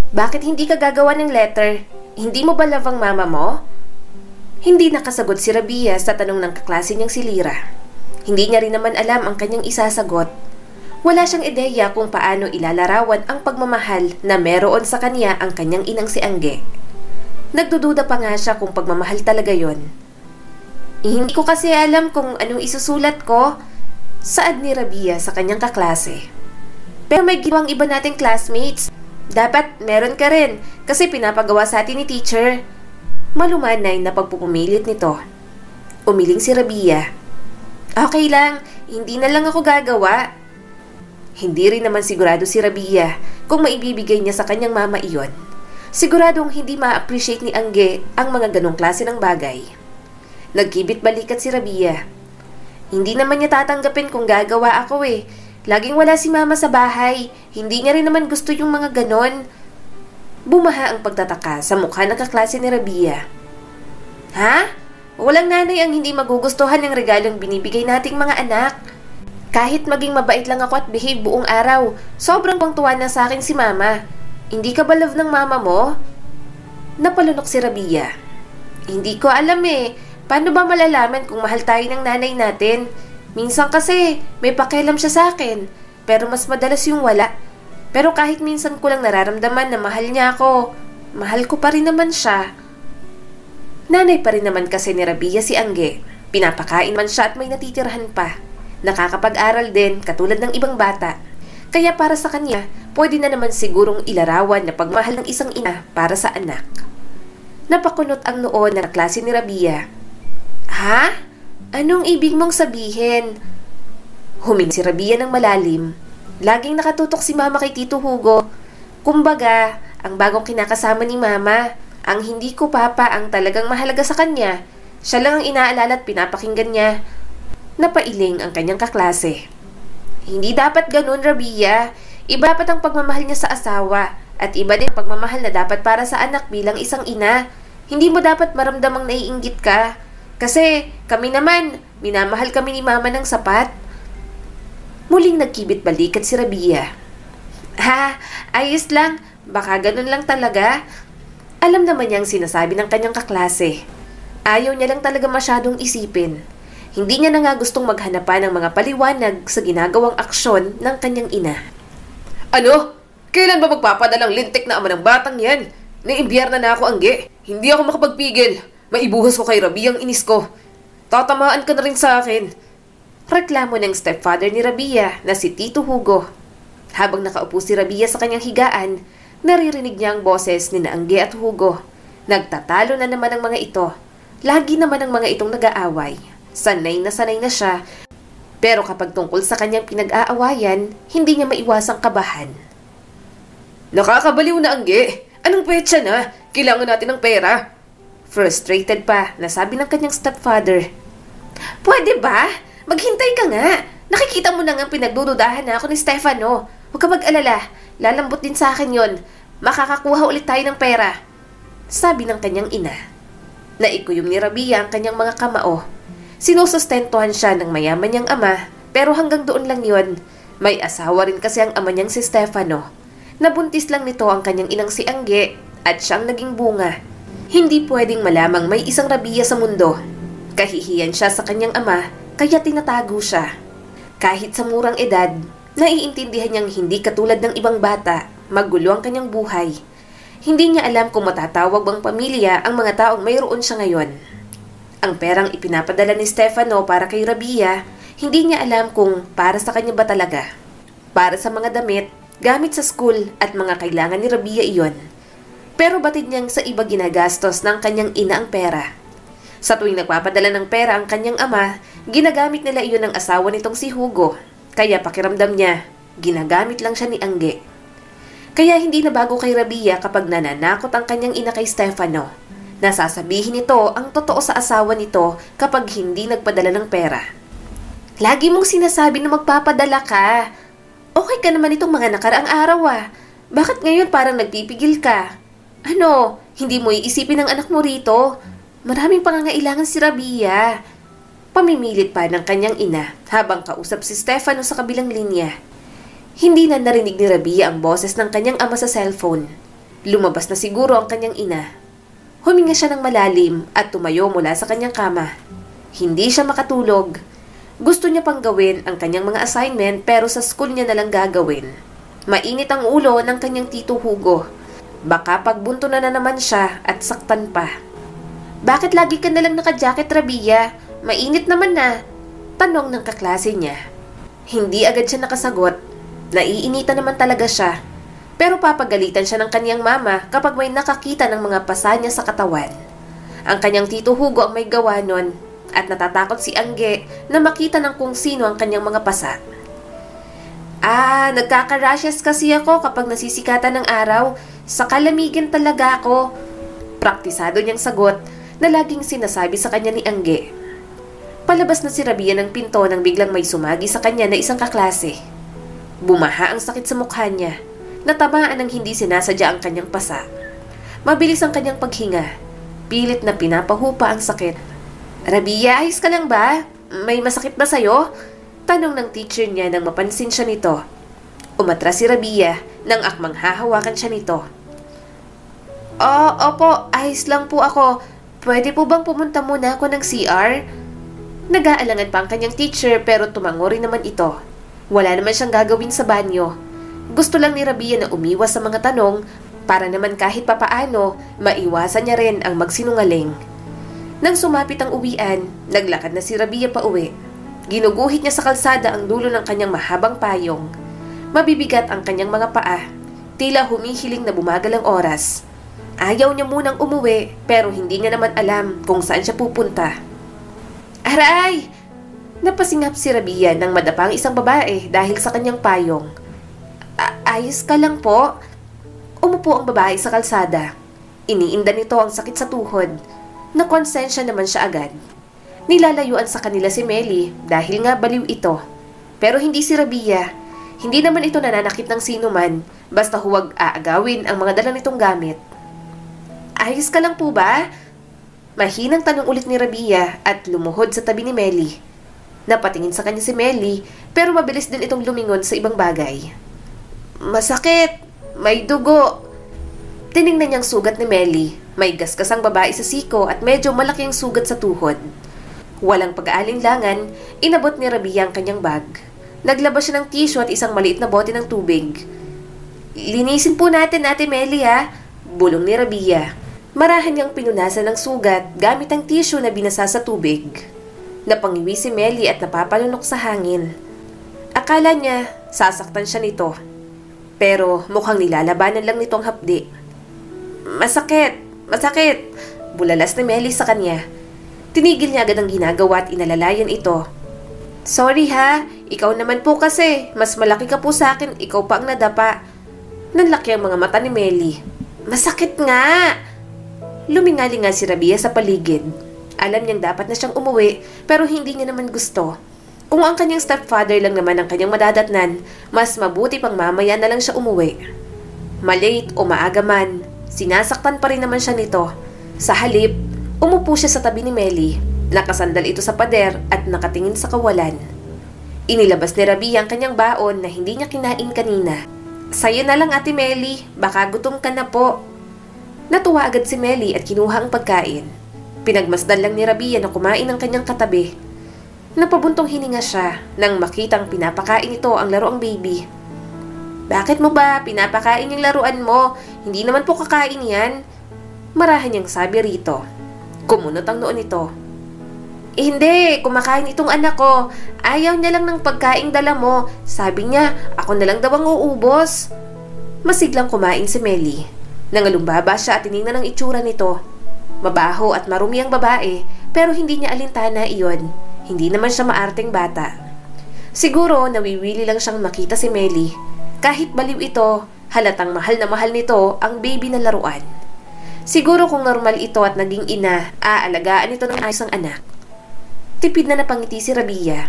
Bakit hindi ka gagawa ng letter? Hindi mo ba love ang mama mo? Hindi nakasagot si Rabia sa tanong ng kaklase niyang si Lyra. Hindi niya rin naman alam ang kanyang isasagot. Wala siyang ideya kung paano ilalarawan ang pagmamahal na meron sa kanya ang kanyang inang si Angge. Nagdududa pa nga siya kung pagmamahal talaga yon. Hindi ko kasi alam kung anong isusulat ko, saad ni Rabia sa kanyang kaklase. Pero may ginawang iba nating classmates. Dapat meron ka rin kasi pinapagawa sa atin ni teacher. Malumanay na pagpupumilit nito. Umiling si Rabia. Okay lang, hindi na lang ako gagawa. Hindi rin naman sigurado si Rabia kung maibibigay niya sa kanyang mama iyon. Siguradong hindi ma-appreciate ni Angge ang mga ganong klase ng bagay. Nagkibit balikat si Rabia. Hindi naman niya tatanggapin kung gagawa ako eh. Laging wala si mama sa bahay. Hindi niya rin naman gusto yung mga ganon. Bumaha ang pagtataka sa mukha ng kaklase ni Rabia. Ha? Walang nanay ang hindi magugustuhan ng regalong binibigay nating mga anak. Kahit maging mabait lang ako at behave buong araw, sobrang tuwa na sa akin si mama. Hindi ka ba love ng mama mo? Napalunok si Rabia. Hindi ko alam eh. Paano ba malalaman kung mahal tayo ng nanay natin? Minsan kasi may pakialam siya sa akin, pero mas madalas yung wala. Pero kahit minsan ko lang nararamdaman na mahal niya ako, mahal ko pa rin naman siya. Nanay pa rin naman kasi ni Rabia si Angge. Pinapakain man siya at may natitirahan pa. Nakakapag-aral din katulad ng ibang bata. Kaya para sa kanya, pwede na naman sigurong ilarawan na pagmahal ng isang ina para sa anak. Napakunot ang noo ng klase ni Rabia. Ha? Anong ibig mong sabihin? Huminga si Rabia ng malalim. Laging nakatutok si mama kay Tito Hugo. Kumbaga, ang bagong kinakasama ni mama, ang hindi ko papa ang talagang mahalaga sa kanya. Siya lang ang inaalala at pinapakinggan niya. Napailing ang kanyang kaklase. Hindi dapat ganun, Rabia. Iba dapat ang pagmamahal niya sa asawa at iba din ang pagmamahal na dapat para sa anak bilang isang ina. Hindi mo dapat maramdamang naiinggit ka. Kasi kami naman, minamahal kami ni mama ng sapat. Muling nagkibit balikat si Rabia. Ha, ayos lang. Baka ganun lang talaga. Alam naman niyang sinasabi ng kanyang kaklase. Ayaw niya lang talaga masyadong isipin. Hindi niya na nga gustong maghanapan ng mga paliwanag sa ginagawang aksyon ng kanyang ina. Ano? Kailan ba magpapadalang lintik na ama ng batang yan? Naimbiyerna na ako, Angge. Hindi ako makapagpigil. Maibuhos ko kay Rabia ang inis ko. Tatamaan ka na rin sa akin. Reklamo ng stepfather ni Rabia na si Tito Hugo. Habang nakaupo si Rabia sa kanyang higaan, naririnig niya ang boses ni Angge at Hugo. Nagtatalo na naman ang mga ito. Lagi naman ang mga itong nag-aaway. Sanay na siya. Pero kapag tungkol sa kanyang pinag-aawayan, hindi niya maiwasang kabahan. Nakakabaliw na, Angge. Anong petsa na? Kailangan natin ng pera. Frustrated pa, nasabi ng kanyang stepfather. Pwede ba? Maghintay ka nga. Nakikita mo na nga pinagdududahan na ako ni Stefano. Huwag ka mag-alala. Lalambot din sa akin yon. Makakakuha ulit tayo ng pera. Sabi ng kanyang ina. Naikuyom ni Rabia ang kanyang mga kamao. Sinusustentuhan siya ng mayaman niyang ama, pero hanggang doon lang yon. May asawa rin kasi ang ama niyang si Stefano. Nabuntis lang nito ang kanyang inang si Angge at siyang naging bunga. Hindi pwedeng malamang may isang Rabia sa mundo. Kahihiyan siya sa kanyang ama, kaya tinatago siya. Kahit sa murang edad, naiintindihan niyang hindi katulad ng ibang bata, magulo ang kanyang buhay. Hindi niya alam kung matatawag bang pamilya ang mga taong mayroon siya ngayon. Ang perang ipinapadala ni Stefano para kay Rabia, hindi niya alam kung para sa kanya ba talaga. Para sa mga damit, gamit sa school at mga kailangan ni Rabia iyon. Pero batid niyang sa iba ginagastos ng kanyang ina ang pera. Sa tuwing nagpapadala ng pera ang kanyang ama, ginagamit nila iyon ng asawa nitong si Hugo. Kaya pakiramdam niya, ginagamit lang siya ni Angge. Kaya hindi na bago kay Rabia kapag nananakot ang kanyang ina kay Stefano. Nasasabihin nito ang totoo sa asawa nito kapag hindi nagpadala ng pera. Lagi mong sinasabi na magpapadala ka. Okay ka naman itong mga nakaraang araw ah. Bakit ngayon parang nagpipigil ka? Ano, hindi mo iisipin ang anak mo rito? Maraming pangangailangan si Rabia. Pamimilit pa ng kanyang ina habang kausap si Stefano sa kabilang linya. Hindi na narinig ni Rabia ang boses ng kanyang ama sa cellphone. Lumabas na siguro ang kanyang ina. Huminga siya ng malalim at tumayo mula sa kanyang kama. Hindi siya makatulog. Gusto niya pang gawin ang kanyang mga assignment pero sa school niya nalang gagawin. Mainit ang ulo ng kanyang tito Hugo. Baka pagbunto na naman siya at saktan pa. Bakit lagi ka nalang naka-jacket, Rabia? Mainit naman na. Tanong ng kaklase niya. Hindi agad siya nakasagot. Naiinitan naman talaga siya. Pero papagalitan siya ng kanyang mama kapag may nakakita ng mga pasa niya sa katawan. Ang kanyang tito Hugo ang may gawa nun at natatakot si Angge na makita ng kung sino ang kanyang mga pasa. Nagkaka-rashes kasi ako kapag nasisikatan ng araw. Sa kalamigin talaga ako. Praktisado niyang sagot na laging sinasabi sa kanya ni Angge. Palabas na si Rabia ng pinto nang biglang may sumagi sa kanya na isang kaklase. Bumaha ang sakit sa mukha niya. Natamaan ng hindi sinasadya ang kanyang pasa. Mabilis ang kanyang paghinga. Pilit na pinapahupa ang sakit. Rabia, ayos ka lang ba? May masakit ba sa'yo? Tanong ng teacher niya nang mapansin siya nito. Umatras si Rabia nang akmang hahawakan siya nito. Opo, ayos lang po ako. Pwede po bang pumunta muna ako ng CR? Nag-aalangan pa ang kanyang teacher pero tumango rin naman ito. Wala naman siyang gagawin sa banyo. Gusto lang ni Rabia na umiwas sa mga tanong para naman kahit papaano maiwasan niya rin ang magsinungaling. Nang sumapit ang uwian, naglakad na si Rabia pa uwi. Ginuguhit niya sa kalsada ang dulo ng kanyang mahabang payong. Mabibigat ang kanyang mga paa. Tila humihiling na bumagal ang oras. Ayaw niya munang umuwi pero hindi niya naman alam kung saan siya pupunta. Aray! Napasingap si Rabia nang madapa ang isang babae dahil sa kanyang payong. Ayos ka lang po? Umupo ang babae sa kalsada. Iniinda nito ang sakit sa tuhod. Nakonsensya naman siya agad. Nilalayuan sa kanila si Melly dahil nga baliw ito. Pero hindi si Rabia. Hindi naman ito nananakit ng sino man basta huwag aagawin ang mga dala nitong gamit. Ayos ka lang po ba? Mahinang tanong ulit ni Rabia at lumuhod sa tabi ni Melly. Napatingin sa kanya si Melly pero mabilis din itong lumingon sa ibang bagay. Masakit! May dugo! Tiningnan niyang sugat ni Melly. May gasgasang babae sa siko at medyo malaking sugat sa tuhod. Walang pag-aalinlangan, inabot ni Rabia ang kanyang bag. Naglabas siya ng tissue at isang maliit na bote ng tubig. Linisin po natin, Ate Melly ha, bulong ni Rabia. Marahan niyang pinunasan ng sugat gamit ang tissue na binasa sa tubig. Napangiwi si Melly at napapalunok sa hangin. Akala niya, sasaktan siya nito. Pero mukhang nilalabanan lang nitong hapdi. Masakit! Masakit! Bulalas ni Melly sa kanya. Tinigil niya agad ang ginagawa at inalalayan ito. Sorry ha, ikaw naman po kasi. Mas malaki ka po sa akin, ikaw pa ang nadapa. Nanlaki ang mga mata ni Melly. Masakit nga! Lumingali nga si Rabia sa paligid. Alam niyang dapat na siyang umuwi pero hindi niya naman gusto. Kung ang kanyang stepfather lang naman ang kanyang madadatnan, mas mabuti pang mamaya na lang siya umuwi. Malate o maaga man, sinasaktan pa rin naman siya nito. Sa halip, umupo siya sa tabi ni Melly. Nakasandal ito sa pader at nakatingin sa kawalan. Inilabas ni Rabia ang kanyang baon na hindi niya kinain kanina. Sa'yo na lang, Ate Melly, baka gutom ka na po. Natuwa agad si Melly at kinuha ang pagkain. Pinagmasdan lang ni Rabia na kumain ang kanyang katabi. Napabuntong hininga siya nang makitang pinapakain ito ang laruang baby. Bakit mo ba pinapakain yung laruan mo? Hindi naman po kakain yan. Marahan niyang sabi rito. Kumunot ang noon nito. Hindi, kumakain itong anak ko. Ayaw niya lang ng pagkaing dala mo. Sabi niya, ako na lang daw ang uubos. Masiglang kumain si Melly. Nangalumbaba siya at tinignan ang itsura nito. Mabaho at marumi ang babae pero hindi niya alintana iyon. Hindi naman siya maarteng bata. Siguro nawiwili lang siyang makita si Melly. Kahit baliw ito, halatang mahal na mahal nito ang baby na laruan. Siguro kung normal ito at naging ina, aalagaan ito ng ayos ang anak. Tipid na napangiti si Rabia.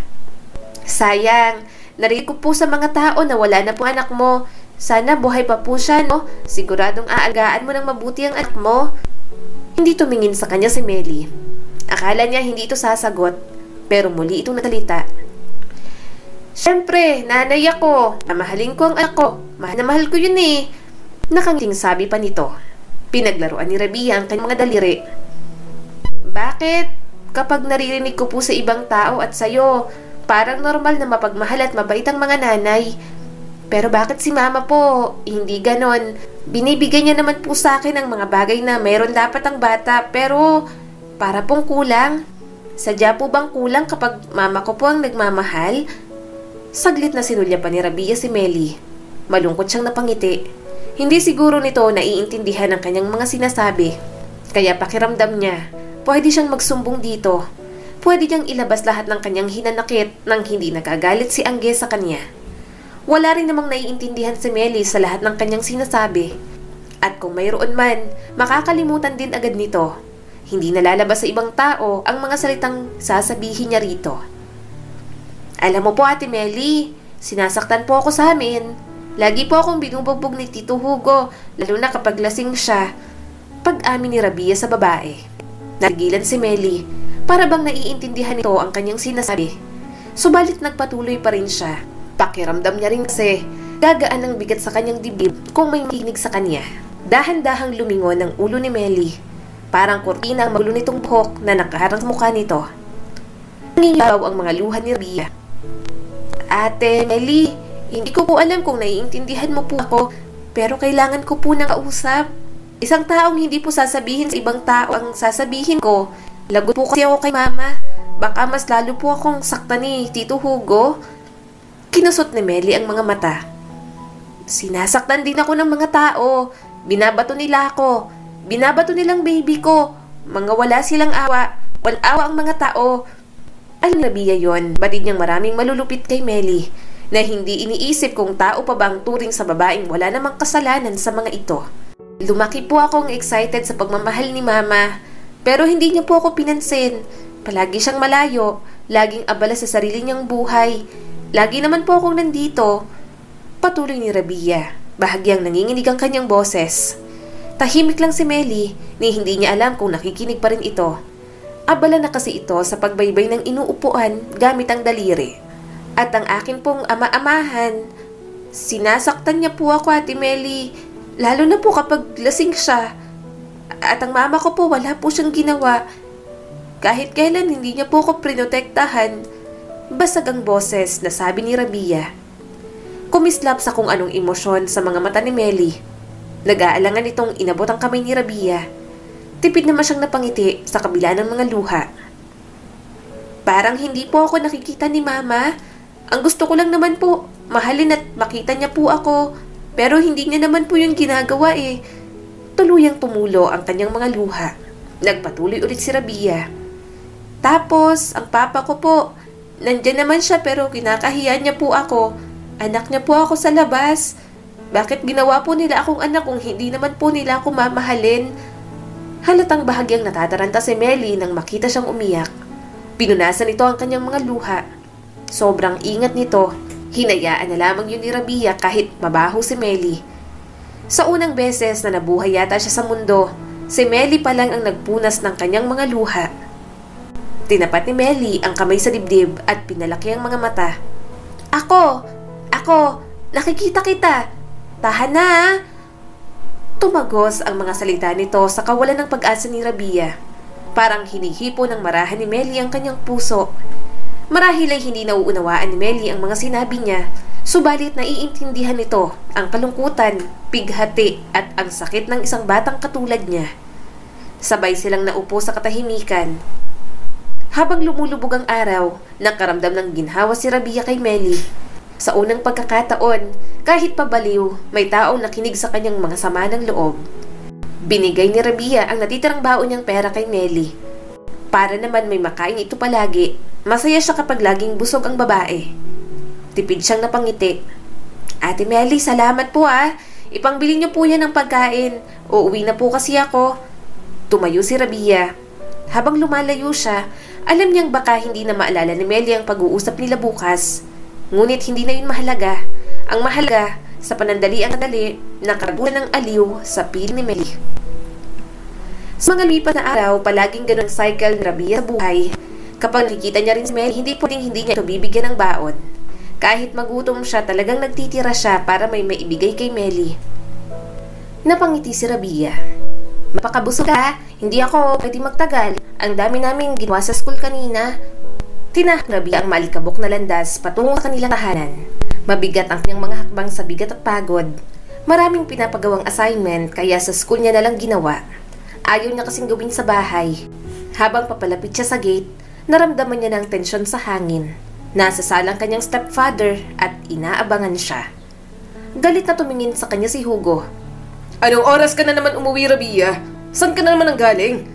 Sayang, narinig ko po sa mga tao na wala na po anak mo. Sana buhay pa po siya, no? Siguradong aalagaan mo ng mabuti ang anak mo. Hindi tumingin sa kanya si Melly. Akala niya hindi ito sasagot. Pero muli itong natalita. Siyempre, nanay ako. Mamahalin ko ang anak ko. Mahal na mahal ko yun eh. Nakangiting sabi pa nito. Pinaglaruan ni Rabia ang kanyang mga daliri. Bakit? Kapag naririnig ko po sa ibang tao at sayo, parang normal na mapagmahal at mabait ang mga nanay. Pero bakit si mama po? Hindi ganon. Binibigay niya naman po sa akin ang mga bagay na mayroon dapat ang bata, pero para pong kulang. Sadya po bang kulang kapag mama ko po ang nagmamahal? Saglit na sinulya pa ni Rabia si Meli. Malungkot siyang napangiti. Hindi siguro nito naiintindihan ang kanyang mga sinasabi. Kaya pakiramdam niya, pwede siyang magsumbong dito. Pwede niyang ilabas lahat ng kanyang hinanakit nang hindi nagagalit si Angge sa kanya. Wala rin namang naiintindihan si Meli sa lahat ng kanyang sinasabi. At kung mayroon man, makakalimutan din agad nito. Hindi nalalabas sa ibang tao ang mga salitang sasabihin niya rito. Alam mo po Ate Meli, sinasaktan po ako sa amin. Lagi po akong binubugbog ni Tito Hugo, lalo na kapag lasing siya. Pag-amin ni Rabia sa babae. Nagilan si Meli, para bang naiintindihan nito ang kanyang sinasabi. Subalit nagpatuloy pa rin siya. Pakiramdam niya rin kasi, gagaan ang bigat sa kanyang dibdib kung may makinig sa kanya. Dahan-dahang lumingon ang ulo ni Meli. Parang kurtina ang magulo nitong buhok na nakaharang sa mukha nito. Nangingibaw ang mga luha ni Rabia. Ate Meli, hindi ko po alam kung naiintindihan mo po ako, pero kailangan ko po ng kausap. Isang taong hindi po sasabihin sa ibang tao ang sasabihin ko. Lagot po kasi ako kay mama. Baka mas lalo po akong saktan ni Tito Hugo. Kinusot ni Meli ang mga mata. Sinasaktan din ako ng mga tao. Binabato nila ako. Binabato nilang baby ko. Mga wala silang awa. Walang awa ang mga tao. Alam na Rabia yon, batid niyang maraming malulupit kay Meli na hindi iniisip kung tao pa ba ang turing sa babaeng wala namang kasalanan sa mga ito. Lumaki po akong excited sa pagmamahal ni mama, pero hindi niya po ako pinansin. Palagi siyang malayo, laging abala sa sarili niyang buhay. Lagi naman po akong nandito. Patuloy ni Rabia, bahagyang nanginginig ang kanyang boses. Tahimik lang si Meli, ni hindi niya alam kung nakikinig pa rin ito. Abala na kasi ito sa pagbaybay ng inuupuan gamit ang daliri. At ang akin pong ama-amahan, sinasaktan niya po ako Ate Meli, lalo na po kapag lasing siya. At ang mama ko po wala po siyang ginawa. Kahit kailan hindi niya po ako prinotektahan. Basag ang boses na sabi ni Rabia. Kumislap sa kung anong emosyon sa mga mata ni Meli. Nag-aalangan itong inabot ang kamay ni Rabia. Tipid naman siyang napangiti sa kabila ng mga luha. Parang hindi po ako nakikita ni mama. Ang gusto ko lang naman po, mahalin at makita niya po ako. Pero hindi niya naman po yung ginagawa eh. Tuluyang tumulo ang kanyang mga luha. Nagpatuloy ulit si Rabia. Tapos, ang papa ko po, nandyan naman siya pero kinakahiya niya po ako. Anak niya po ako sa labas. Bakit ginawa po nila akong anak kung hindi naman po nila ako mamahalin? Halatang bahagyang natataranta si Meli nang makita siyang umiyak. Pinunasan nito ang kanyang mga luha. Sobrang ingat nito. Hinayaan na lamang yun ni Rabia kahit mabaho si Meli. Sa unang beses na nabuhay yata siya sa mundo, si Meli pa lang ang nagpunas ng kanyang mga luha. Tinapat ni Meli ang kamay sa dibdib at pinalaki ang mga mata. Ako, nakikita kita. Tahan na ah. Tumagos ang mga salita nito sa kawalan ng pag-asa ni Rabia. Parang hinihipo ng marahan ni Meli ang kanyang puso. Marahil ay hindi nauunawaan ni Meli ang mga sinabi niya, subalit naiintindihan nito ang kalungkutan, pighati at ang sakit ng isang batang katulad niya. Sabay silang naupo sa katahimikan. Habang lumulubog ang araw, nakaramdam ng ginhawa si Rabia kay Meli. Sa unang pagkakataon, kahit pabaliw, may taong nakinig sa kanyang mga sama ng loob. Binigay ni Rabia ang natitirang baon niyang pera kay Meli. Para naman may makain ito palagi, masaya siya kapag laging busog ang babae. Tipid siyang napangiti. Ate Meli, salamat po ah. Ipangbili niyo po yan ng pagkain. Uuwi na po kasi ako. Tumayo si Rabia. Habang lumalayo siya, alam niyang baka hindi na maalala ni Meli ang pag-uusap nila bukas. Ngunit hindi na yun mahalaga. Ang mahalaga, sa panandaliang dali, nakarabunan ng aliw sa piling ni Meli. Sa mga lipat na araw, palaging ganun ang cycle ni Rabia sa buhay. Kapag nakikita niya rin si Meli, hindi niya ito bibigyan ng baon. Kahit magutom siya, talagang nagtitira siya para may maibigay kay Meli. Napangiti si Rabia. Mapakabusog ka, hindi ako pwede magtagal. Ang dami namin ginawa sa school kanina. Tinahak Rabia ang malikabok na landas patungo sa kanilang tahanan. Mabigat ang kanyang mga hakbang sa bigat at pagod. Maraming pinapagawang assignment kaya sa school niya nalang ginawa. Ayaw niya kasing gawin sa bahay. Habang papalapit siya sa gate, naramdaman niya ng tensyon sa hangin. Nasa salang kanyang stepfather at inaabangan siya. Galit na tumingin sa kanya si Hugo. Anong oras ka na naman umuwi, Rabia? Saan ka na naman ang galing?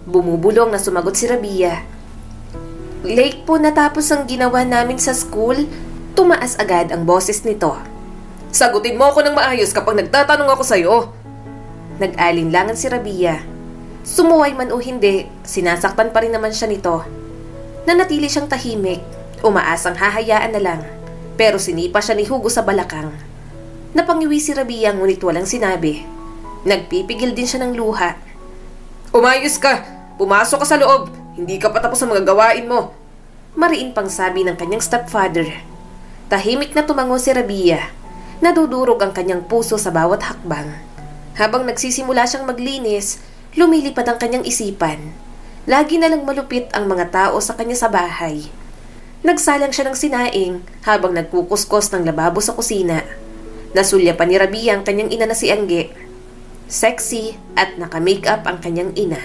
Bumubulong na sumagot si Rabia. Late po natapos ang ginawa namin sa school. Tumaas agad ang boses nito. Sagutin mo ako ng maayos kapag nagtatanong ako sa'yo. Nag-alinlangan si Rabia. Sumuway man o hindi, sinasaktan pa rin naman siya nito. Nanatili siyang tahimik, umaasang hahayaan na lang. Pero sinipa siya ni Hugo sa balakang. Napangiwi si Rabia ngunit walang sinabi. Nagpipigil din siya ng luha. Umayos ka! Pumasok ka sa loob! Hindi ka pa tapos sa mga gawain mo! Mariin pang sabi ng kanyang stepfather. Tahimik na tumango si Rabia. Nadudurog ang kanyang puso sa bawat hakbang. Habang nagsisimula siyang maglinis, lumilipad ang kanyang isipan. Lagi na lang malupit ang mga tao sa kanya sa bahay. Nagsalang siya ng sinaing habang nagkukuskos ng lababo sa kusina. Nasulya pa ni Rabia ang kanyang ina na si Angge. Sexy at naka-makeup ang kanyang ina.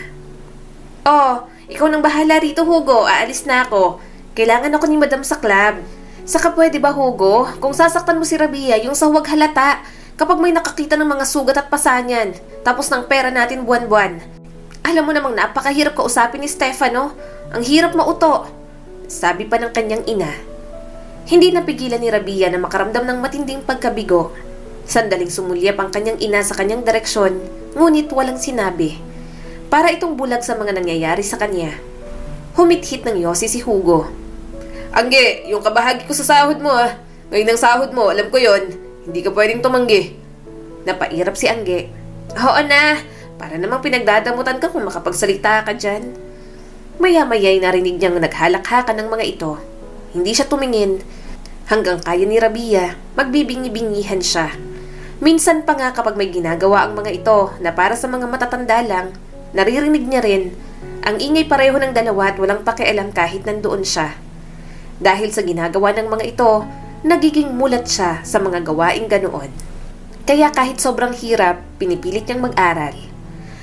Oh, ikaw nang bahala rito, Hugo. Aalis na ako. Kailangan ako ni Madam sa club. Saka pwede ba, Hugo? Kung sasaktan mo si Rabia, yung sa huwag halata. Kapag may nakakita ng mga sugat at pasanyan, tapos ng pera natin buwan-buwan. Alam mo namang napakahirap kausapin ni Stefano. Ang hirap mauto. Sabi pa ng kanyang ina. Hindi napigilan ni Rabia na makaramdam ng matinding pagkabigo. Sandaling sumulyap ang kanyang ina sa kanyang direksyon, ngunit walang sinabi. Para itong bulag sa mga nangyayari sa kanya. Humithit ng yosi si Hugo. Angge, yung kabahagi ko sa sahod mo ah. Ngayon ang sahod mo, alam ko yon. Hindi ka pwedeng tumanggi. Napairap si Angge. Oo na, para namang pinagdadamutan ka kung makapagsalita ka dyan. Maya-maya'y narinig niyang naghalakhakan ng mga ito. Hindi siya tumingin. Hanggang kaya ni Rabia, magbibingi-bingihan siya. Minsan pa nga kapag may ginagawa ang mga ito na para sa mga matatanda lang, naririnig niya rin. Ang ingay pareho ng dalawa at walang pakialam kahit nandoon siya. Dahil sa ginagawa ng mga ito, nagiging mulat siya sa mga gawaing ganoon. Kaya kahit sobrang hirap, pinipilit niyang mag-aral.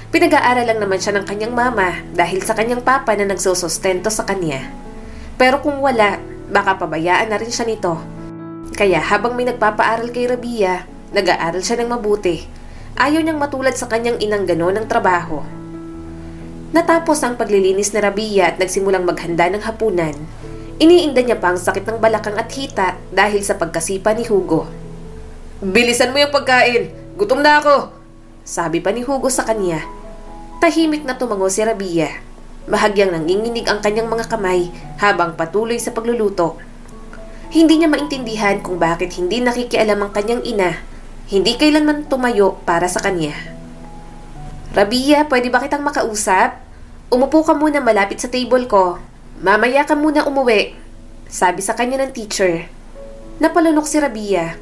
Pinag-aaral lang naman siya ng kanyang mama dahil sa kanyang papa na nagsusustento sa kanya. Pero kung wala, baka pabayaan na rin siya nito. Kaya habang may nagpapaaral kay Rabia, nag-aaral siya ng mabuti. Ayaw niyang matulad sa kanyang inang gano'n ng trabaho. Natapos ang paglilinis ni Rabia at nagsimulang maghanda ng hapunan. Iniinda niya pa ang sakit ng balakang at hita dahil sa pagkasipa ni Hugo. Bilisan mo yung pagkain! Gutom na ako! Sabi pa ni Hugo sa kanya. Tahimik na tumango si Rabia. Bahagyang nanginginig ang kanyang mga kamay habang patuloy sa pagluluto. Hindi niya maintindihan kung bakit hindi nakikialam ang kanyang ina. Hindi kailanman tumayo para sa kanya. Rabia, pwede ba kitang makausap? Umupo ka muna malapit sa table ko. Mamaya ka muna umuwi, sabi sa kanya ng teacher. Napalunok si Rabia.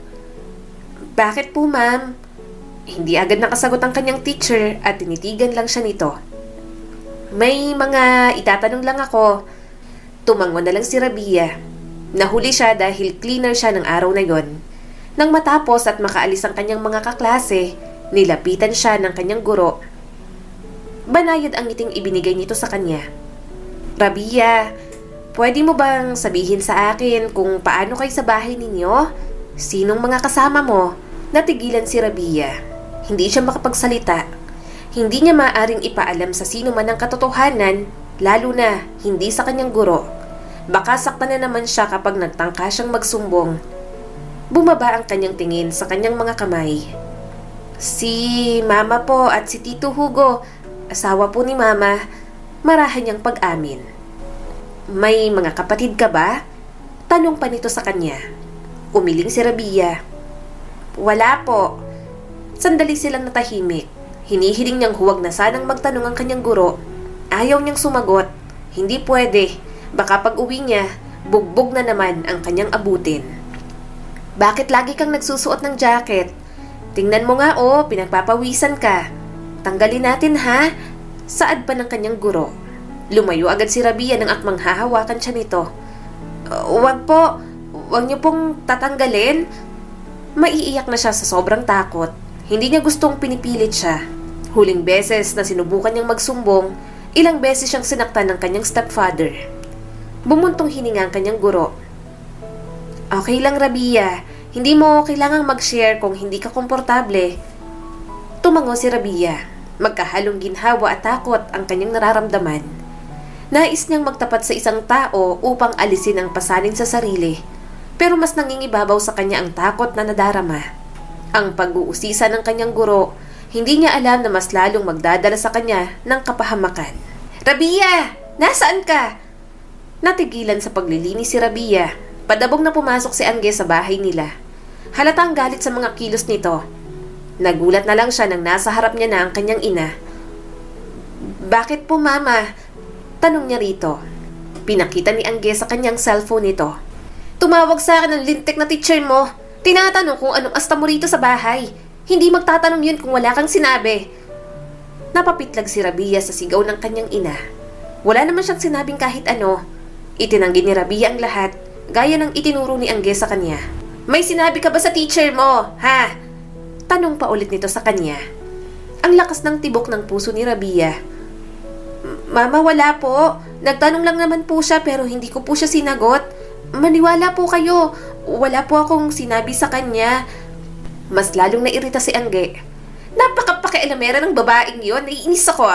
Bakit po, ma'am? Hindi agad nakasagot ang kanyang teacher at tinitigan lang siya nito. May mga itatanong lang ako. Tumango na lang si Rabia. Nahuli siya dahil cleaner siya ng araw na yon. Nang matapos at makaalis ang kanyang mga kaklase, nilapitan siya ng kanyang guro. Banayad ang ngiting ibinigay nito sa kanya. Rabia, pwede mo bang sabihin sa akin kung paano kayo sa bahay ninyo? Sinong mga kasama mo? Natigilan si Rabia. Hindi siya makapagsalita. Hindi niya maaring ipaalam sa sino man ang katotohanan, lalo na hindi sa kanyang guro. Baka saktan na naman siya kapag nagtangka siyang magsumbong. Bumaba ang kanyang tingin sa kanyang mga kamay. Si Mama po at si Tito Hugo, asawa po ni Mama, marahan niyang pag-amin. May mga kapatid ka ba? Tanong pa nito sa kanya. Umiling si Rabia. Wala po. Sandali silang natahimik. Hinihiling niyang huwag na sanang magtanong ang kanyang guro. Ayaw niyang sumagot. Hindi pwede. Baka pag uwi niya, bugbog na naman ang kanyang abutin. Bakit lagi kang nagsusuot ng jacket? Tingnan mo nga pinagpapawisan ka. Tanggalin natin ha. Saad pa ng kanyang guro. Lumayo agad si Rabia nang akmang hahawakan siya nito. Wag po. Wag niyo pong tatanggalin. Maiiyak na siya sa sobrang takot. Hindi niya gustong pinipilit siya. Huling beses na sinubukan niyang magsumbong, ilang beses siyang sinaktan ng kanyang stepfather. Bumuntong hininga ang kanyang guro. Okay lang, Rabia. Hindi mo kailangang mag-share kung hindi ka komportable. Tumango si Rabia. Magkahalong ginhawa at takot ang kanyang nararamdaman. Nais niyang magtapat sa isang tao upang alisin ang pasanin sa sarili. Pero mas nangingibabaw sa kanya ang takot na nadarama. Ang pag-uusisa ng kanyang guro, hindi niya alam na mas lalong magdadala sa kanya ng kapahamakan. Rabia! Nasaan ka? Natigilan sa paglilinis si Rabia. Padabog na pumasok si Angge sa bahay nila. Halatang galit sa mga kilos nito. Nagulat na lang siya nang nasa harap niya na ang kanyang ina. Bakit po, Mama? Tanong niya rito. Pinakita ni Angge sa kanyang cellphone nito. Tumawag sa akin ng lintik na teacher mo. Tinatanong kung anong asta mo rito sa bahay. Hindi magtatanong yun kung wala kang sinabi. Napapitlag si Rabia sa sigaw ng kanyang ina. Wala naman siyang sinabing kahit ano. Itinanggi ni Rabia ang lahat, gaya ng itinuro ni Angge sa kanya. May sinabi ka ba sa teacher mo, ha? Tanong pa ulit nito sa kanya. Ang lakas ng tibok ng puso ni Rabia. Mama, wala po. Nagtanong lang naman po siya pero hindi ko po siya sinagot. Maniwala po kayo. Wala po akong sinabi sa kanya. Mas lalong nairita si Angge. Napakapakialamera ng babaeng yon. Naiinis ako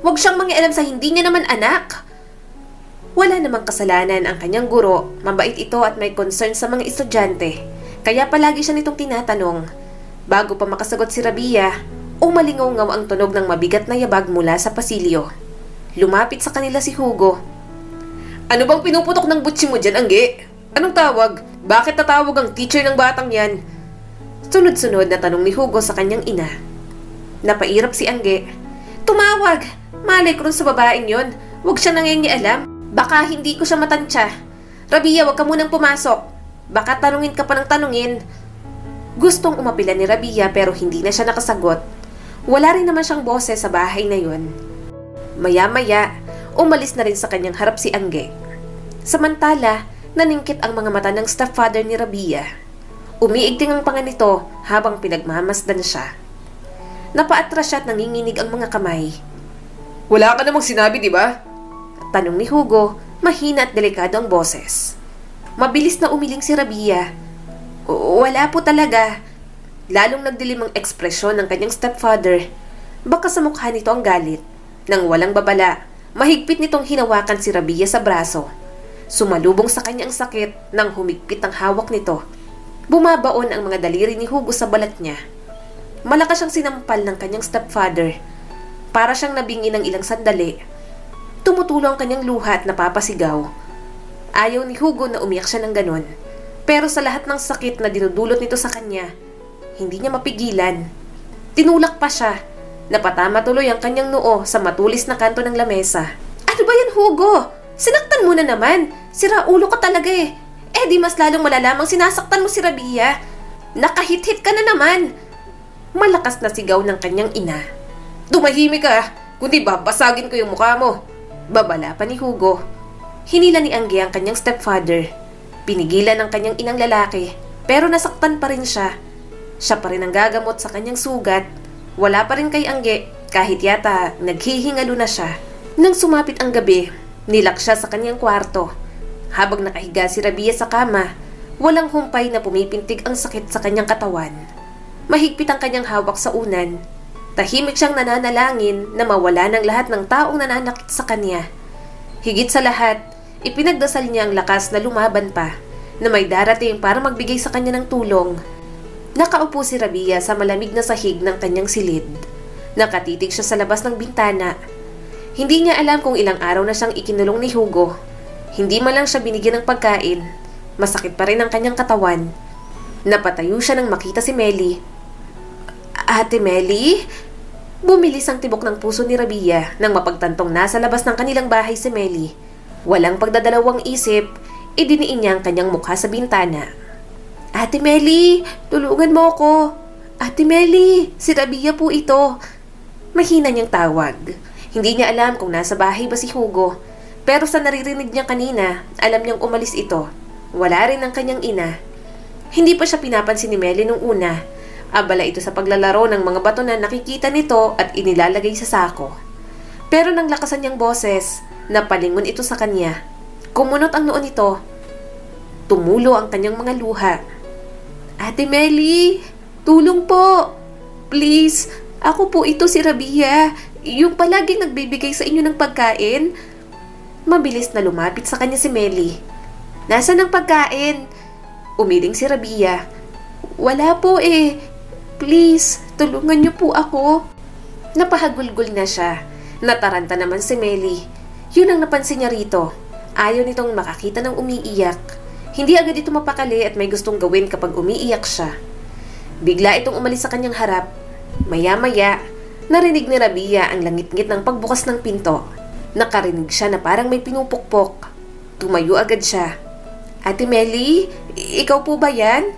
Huwag siyang mangialam sa hindi niya naman anak. Wala namang kasalanan ang kanyang guro. Mabait ito at may concern sa mga estudyante. Kaya palagi siya nitong tinatanong. Bago pa makasagot si Rabia, umalingaw-ngaw ang tunog ng mabigat na yabag mula sa pasilyo. Lumapit sa kanila si Hugo. Ano bang pinuputok ng butsi mo dyan, Angge? Anong tawag? Bakit tatawag ang teacher ng batang yan? Sunod-sunod na tanong ni Hugo sa kanyang ina. Napairap si Angge. Tumawag! Malay ko rin sa babaeng yon. Huwag siya nangingialam. Baka hindi ko siya matansya. Rabia, huwag ka munang pumasok. Baka tanungin ka pa ng tanungin. Gustong umapila ni Rabia pero hindi na siya nakasagot. Wala rin naman siyang boses sa bahay na yun. Maya-maya, umalis na rin sa kanyang harap si Angge. Samantala, naningkit ang mga mata ng stepfather ni Rabia. Umiigting ang panga nito habang pinagmamasdan siya. Napaatras siya at nanginginig ang mga kamay. Wala ka namang sinabi, di ba? Tanong ni Hugo, mahina at delikado ang boses. Mabilis na umiling si Rabia. Wala po talaga. Lalong nagdilim ang ekspresyon ng kanyang stepfather. Baka sa mukha nito ang galit. Nang walang babala, mahigpit nitong hinawakan si Rabia sa braso. Sumalubong sa kanya ang sakit nang humigpit ang hawak nito. Bumabaon ang mga daliri ni Hugo sa balat niya. Malakas siyang sinampal ng kanyang stepfather. Para siyang nabingi ng ilang sandali. Tumutulo ang kanyang luha at napapasigaw. Ayaw ni Hugo na umiyak siya ng ganon. Pero sa lahat ng sakit na dinudulot nito sa kanya, hindi niya mapigilan. Tinulak pa siya. Napatama tuloy ang kanyang noo sa matulis na kanto ng lamesa. Ano ba yan, Hugo? Sinaktan mo na naman. Sira ulo ka talaga eh. Di mas lalong malalamang sinasaktan mo si Rabia. Nakahit-hit ka na naman. Malakas na sigaw ng kanyang ina. Tumahimik ka, kundi babasagin ko yung mukha mo. Babala pa ni Hugo. Hinila ni Angge ang kanyang stepfather. Pinigilan ng kanyang inang lalaki, pero nasaktan pa rin siya. Siya pa rin ang gagamot sa kanyang sugat. Wala pa rin kay Angge, kahit yata naghihingalo na siya. Nang sumapit ang gabi, nilak siya sa kanyang kwarto. Habang nakahiga si Rabia sa kama, walang humpay na pumipintig ang sakit sa kanyang katawan. Mahigpit ang kanyang hawak sa unan. Tahimik siyang nananalangin na mawala ng lahat ng taong nananakit sa kanya. Higit sa lahat, ipinagdasal niya ang lakas na lumaban pa, na may darating para magbigay sa kanya ng tulong. Nakaupo si Rabia sa malamig na sahig ng kanyang silid. Nakatitig siya sa labas ng bintana. Hindi niya alam kung ilang araw na siyang ikinulong ni Hugo. Hindi man lang siya binigyan ng pagkain. Masakit pa rin ang kanyang katawan. Napatayo siya nang makita si Melly. Ate Melly? Bumilis ang tibok ng puso ni Rabia nang mapagtantong nasa labas ng kanilang bahay si Melly. Walang pagdadalawang isip, idiniin niya ang kanyang mukha sa bintana. Ate Melly, tulungan mo ako. Ate Meli, si Rabia po ito. Mahina niyang tawag. Hindi niya alam kung nasa bahay ba si Hugo. Pero sa naririnig niya kanina, alam niyang umalis ito. Wala rin ang kanyang ina. Hindi pa siya pinapansin ni Meli nung una. Abala ito sa paglalaro ng mga bato na nakikita nito at inilalagay sa sako. Pero nang lakasan niyang boses, napalingon ito sa kanya. Kumunot ang noon nito. Tumulo ang kanyang mga luha. Ate Meli, tulong po. Please, ako po ito si Rabia. Yung palaging nagbibigay sa inyo ng pagkain. Mabilis na lumapit sa kanya si Meli. Nasaan ang pagkain? Umiling si Rabia. Wala po eh. Please, tulungan niyo po ako. Napahagulgol na siya. Nataranta naman si Meli. Yun ang napansin niya rito. Ayaw nitong makakita ng umiiyak. Hindi agad ito mapakali at may gustong gawin kapag umiiyak siya. Bigla itong umalis sa kanyang harap. Maya-maya, narinig ni Rabia ang langit-ngit ng pagbukas ng pinto. Nakarinig siya na parang may pinupukpok. Tumayo agad siya. Ate Meli, ikaw po ba yan?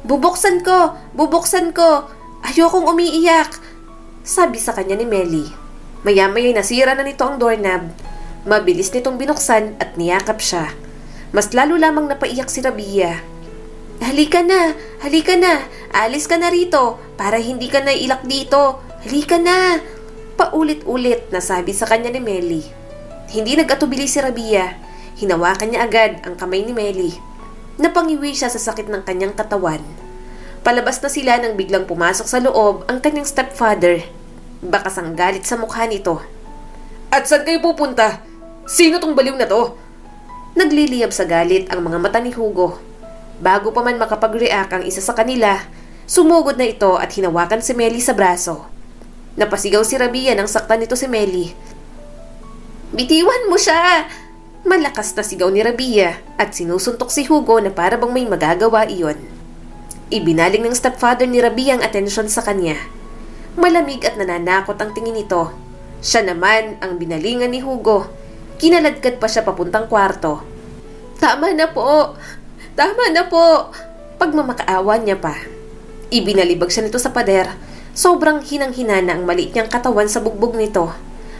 Bubuksan ko! Bubuksan ko! Ayokong umiiyak! Sabi sa kanya ni Meli. Maya-maya'y nasira na nito ang doorknob. Mabilis nitong binuksan at niyakap siya. Mas lalo lamang napaiyak si Rabia. Halika na! Halika na! Alis ka na rito para hindi ka nailak dito. Halika na! Paulit-ulit na sabi sa kanya ni Meli. Hindi nag-atubili si Rabia. Hinawakan niya agad ang kamay ni Meli. Napangiwi siya sa sakit ng kanyang katawan. Palabas na sila nang biglang pumasok sa loob ang kanyang stepfather. Bakas ang galit sa mukha nito. At saan kayo pupunta? Sino tong baliw na to? Nagliliyab sa galit ang mga mata ni Hugo. Bago pa man makapag-react ang isa sa kanila, sumugod na ito at hinawakan si Meli sa braso. Napasigaw si Rabia nang saktan nito si Meli. Bitiwan mo siya! Malakas na sigaw ni Rabia at sinusuntok si Hugo na para bang may magagawa iyon. Ibinaling ng stepfather ni Rabia ang atensyon sa kanya. Malamig at nananakot ang tingin nito. Siya naman ang binalingan ni Hugo. Kinaladkad pa siya papuntang kwarto. Tama na po! Tama na po! Pagmamakaawa niya pa. Ibinalibag siya nito sa pader. Sobrang hinang-hina na ang maliit niyang katawan sa bugbog nito.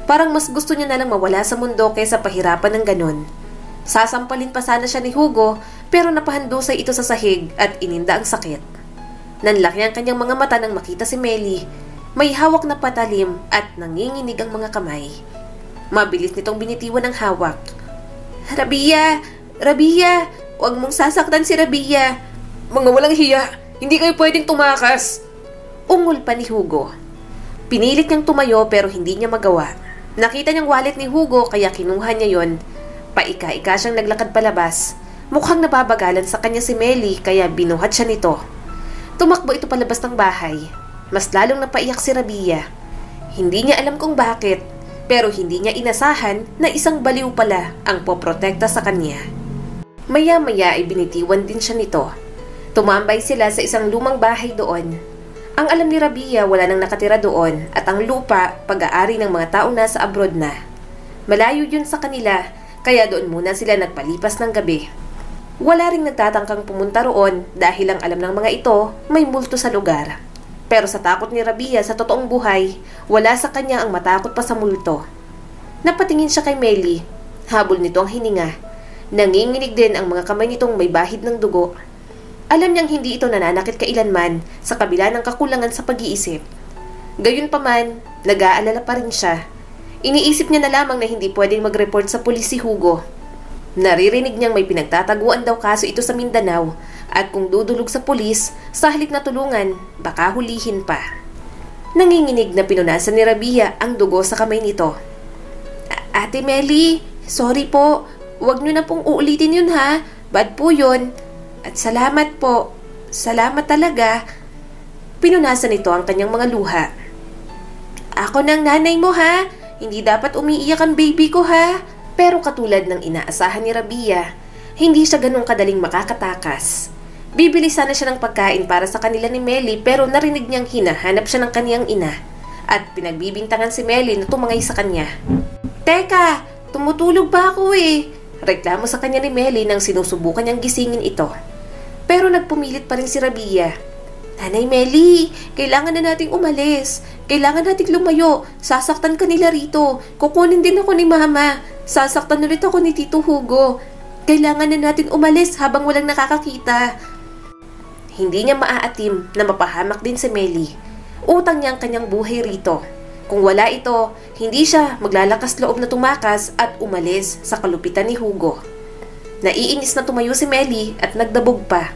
Parang mas gusto niya na lang mawala sa mundo kaysa pahirapan ng ganun. Sasampalin pa sana siya ni Hugo pero napahandusay ito sa sahig at ininda ang sakit. Nanlaki ang kanyang mga mata nang makita si Meli. May hawak na patalim at nanginginig ang mga kamay. Mabilis nitong binitiwan ang hawak. Rabia! Rabia! Huwag mong sasaktan si Rabia! Mga walang hiya! Hindi kayo pwedeng tumakas! Ungol pa ni Hugo. Pinilit niyang tumayo pero hindi niya magawa. Nakita niyang wallet ni Hugo kaya kinuha niya yon. Paika-ika siyang naglakad palabas. Mukhang nababagalan sa kanya si Meli kaya binuhat siya nito. Tumakbo ito palabas ng bahay. Mas lalong napaiyak si Rabia. Hindi niya alam kung bakit, pero hindi niya inasahan na isang baliw pala ang poprotekta sa kanya. Maya-maya ay binitiwan din siya nito. Tumambay sila sa isang lumang bahay doon. Ang alam ni Rabia wala nang nakatira doon at ang lupa pag-aari ng mga taong nasa abroad na. Malayo yun sa kanila kaya doon muna sila nagpalipas ng gabi. Wala ring nagtatangkang pumunta roon dahil ang alam ng mga ito may multo sa lugar. Pero sa takot ni Rabia sa totoong buhay, wala sa kanya ang matakot pa sa multo. Napatingin siya kay Meli. Habol nito ang hininga. Nanginginig din ang mga kamay nitong may bahid ng dugo. Alam niyang hindi ito nananakit kailanman sa kabila ng kakulangan sa pag-iisip. Gayunpaman, nag-aalala pa rin siya. Iniisip niya na lamang na hindi pwedeng mag-report sa pulis si Hugo. Naririnig niyang may pinagtataguan daw kaso ito sa Mindanao at kung dudulog sa pulis, sa halip na tulungan, baka hulihin pa. Nanginginig na pinunasan ni Rabia ang dugo sa kamay nito. Ate Meli, sorry po. Huwag niyo na pong uulitin yun ha. Bad po yun. At salamat po. Salamat talaga. Pinunasan nito ang kanyang mga luha. Ako ng nanay mo ha. Hindi dapat umiiyak ang baby ko ha. Pero katulad ng inaasahan ni Rabia, hindi siya ganun kadaling makakatakas. Bibili sana siya ng pagkain para sa kanila ni Meli pero narinig niyang hinahanap siya ng kaniyang ina. At pinagbibintangan si Meli na tumangay sa kanya. Teka, tumutulog ba ako eh? Reklamo sa kanya ni Meli nang sinusubukan niyang gisingin ito. Pero nagpumilit pa rin si Rabia. Nanay Meli, kailangan na nating umalis. Kailangan nating lumayo. Sasaktan ka nila rito. Kukunin din ako ni Mama. Sasaktan ulit ako ni Tito Hugo. Kailangan na natin umalis habang walang nakakakita. Hindi niya maaatim na mapahamak din si Meli. Utang niya ang kanyang buhay rito. Kung wala ito, hindi siya maglalakas loob na tumakas at umalis sa kalupitan ni Hugo. Naiinis na tumayo si Meli at nagdabog pa.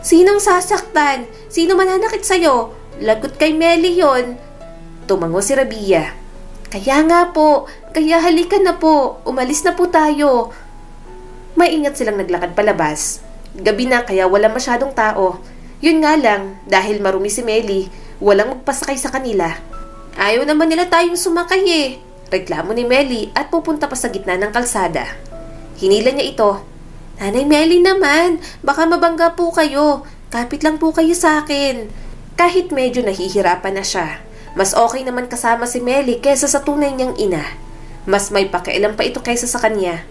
Sinong sasaktan? Sino mananakit sa'yo? Lagot kay Meli yon. Tumango si Rabia. Kaya nga po, kaya halika na po. Umalis na po tayo. Maingat silang naglakad palabas. Gabi na kaya wala masyadong tao. Yun nga lang, dahil marumi si Meli, walang magpasakay sa kanila. Ayaw naman nila tayong sumakay eh. Reklamo ni Meli at pupunta pa sa gitna ng kalsada. Hinila niya ito. Nanay Meli naman, baka mabangga po kayo. Kapit lang po kayo sa akin. Kahit medyo nahihirapan na siya, mas okay naman kasama si Meli kaysa sa tunay niyang ina. Mas may pakialam pa ito kaysa sa kanya.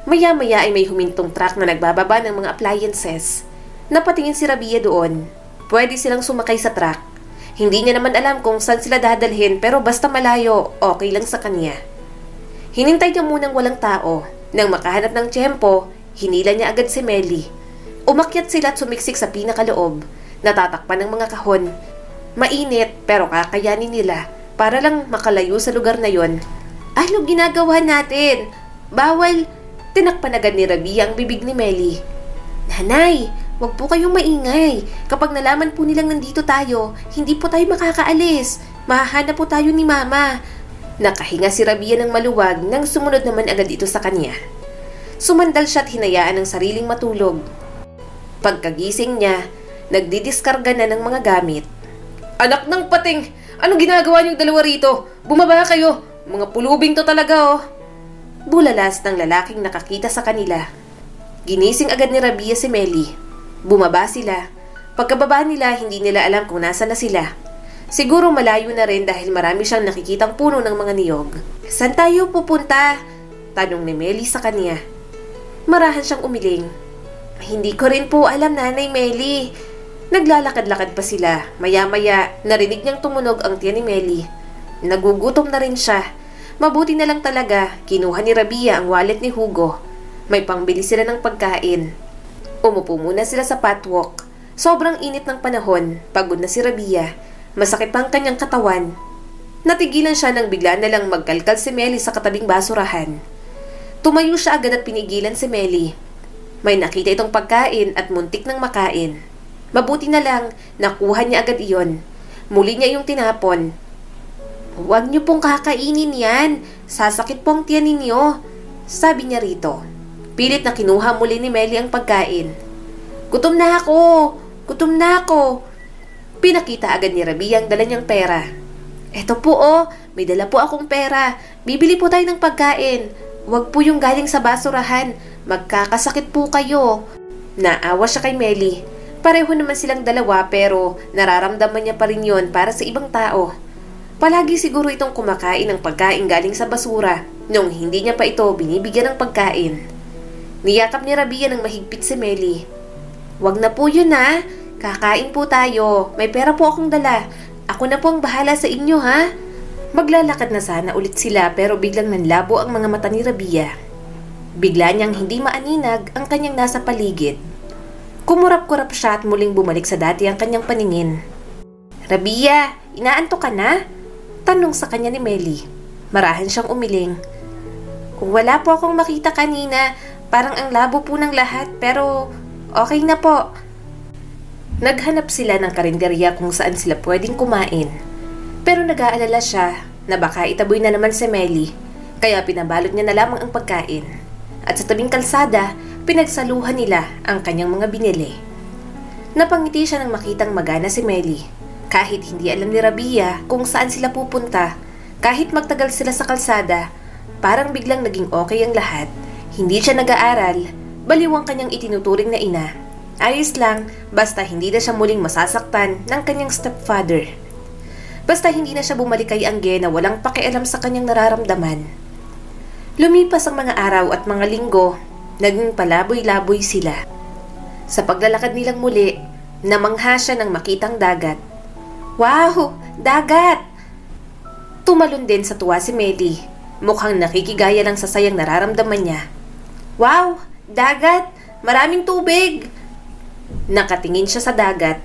Maya-maya ay may humintong truck na nagbababa ng mga appliances. Napatingin si Rabia doon. Pwede silang sumakay sa truck. Hindi niya naman alam kung saan sila dadalhin pero basta malayo, okay lang sa kanya. Hinintay niya munang walang tao. Nang makahanap ng tiyempo, hinila niya agad si Meli. Umakyat sila at sumiksik sa pinakaloob. Natatakpan ng mga kahon. Mainit pero kakayanin nila para lang makalayo sa lugar na yon. Ano ginagawa natin? Bawal! Tinakpan agad ni Rabia ang bibig ni Meli. Nanay, wag po kayong maingay. Kapag nalaman po nilang nandito tayo, hindi po tayo makakaalis. Mahahanap po tayo ni Mama. Nakahinga si Rabia ng maluwag nang sumunod naman agad ito sa kanya. Sumandal siya at hinayaan ang sariling matulog. Pagkagising niya, nagdidiskarga na ng mga gamit. Anak ng pating! Anong ginagawa niyong dalawa rito? Bumaba kayo! Mga pulubing to talaga oh! Bulalas ng lalaking nakakita sa kanila. Ginising agad ni Rabia si Meli. Bumaba sila. Pagkababa nila, hindi nila alam kung nasa na sila. Siguro malayo na rin dahil marami siyang nakikitang puno ng mga niyog. Saan tayo pupunta? Tanong ni Meli sa kanya. Marahan siyang umiling. Hindi ko rin po alam, Nanay Meli. Naglalakad-lakad pa sila. Maya-maya, narinig niyang tumunog ang tiyan ni Meli. Nagugutom na rin siya. Mabuti na lang talaga, kinuha ni Rabia ang wallet ni Hugo. May pangbili sila ng pagkain. Umupo muna sila sa patwalk. Sobrang init ng panahon, pagod na si Rabia. Masakit pa ang kanyang katawan. Natigilan siya nang bigla na lang magkalkal si Meli sa katabing basurahan. Tumayo siya agad at pinigilan si Meli. May nakita itong pagkain at muntik ng makain. Mabuti na lang, nakuha niya agad iyon. Muli niya yung tinapon. Huwag niyo pong kakainin yan. Sasakit po ang tiyan ninyo. Sabi niya rito. Pilit na kinuha muli ni Meli ang pagkain. Gutom na ako! Gutom na ako! Pinakita agad ni Rabia ang dala niyang pera. Eto po oh, may dala po akong pera. Bibili po tayo ng pagkain. Huwag po yung galing sa basurahan. Magkakasakit po kayo. Naawa siya kay Meli. Pareho naman silang dalawa pero nararamdaman niya pa rin yun para sa ibang tao. Palagi siguro itong kumakain ng pagkain galing sa basura nung hindi niya pa ito binibigyan ng pagkain. Niyakap ni Rabia ng mahigpit si Meli. Huwag na po yun ha. Kakain po tayo. May pera po akong dala. Ako na po ang bahala sa inyo ha. Maglalakad na sana ulit sila pero biglang nanlabo ang mga mata ni Rabia. Bigla niyang hindi maaninag ang kanyang nasa paligid. Kumurap-kurap siya at muling bumalik sa dati ang kanyang paningin. Rabia, inaantok ka na? Tanong sa kanya ni Meli. Marahan siyang umiling. Wala po akong makita kanina. Parang ang labo po ng lahat pero okay na po. Naghanap sila ng karinderya kung saan sila pwedeng kumain. Pero nag-aalala siya na baka itaboy na naman si Meli, kaya pinabalot niya na lamang ang pagkain. At sa tabing kalsada, pinagsaluhan nila ang kanyang mga binili. Napangiti siya nang makitang magana si Meli. Kahit hindi alam ni Rabia kung saan sila pupunta, kahit magtagal sila sa kalsada, parang biglang naging okay ang lahat. Hindi siya nag-aaral, baliw ang kanyang itinuturing na ina. Ayos lang, basta hindi na siya muling masasaktan ng kanyang stepfather. Basta hindi na siya bumalik kay Angge na walang pakialam sa kanyang nararamdaman. Lumipas ang mga araw at mga linggo, naging palaboy-laboy sila. Sa paglalakad nilang muli, Namangha siya nang makitang dagat. Wow! Dagat! Tumalon din sa tuwa si Melly. Mukhang nakikigaya lang sa sayang nararamdaman niya. Wow! Dagat! Maraming tubig! Nakatingin siya sa dagat.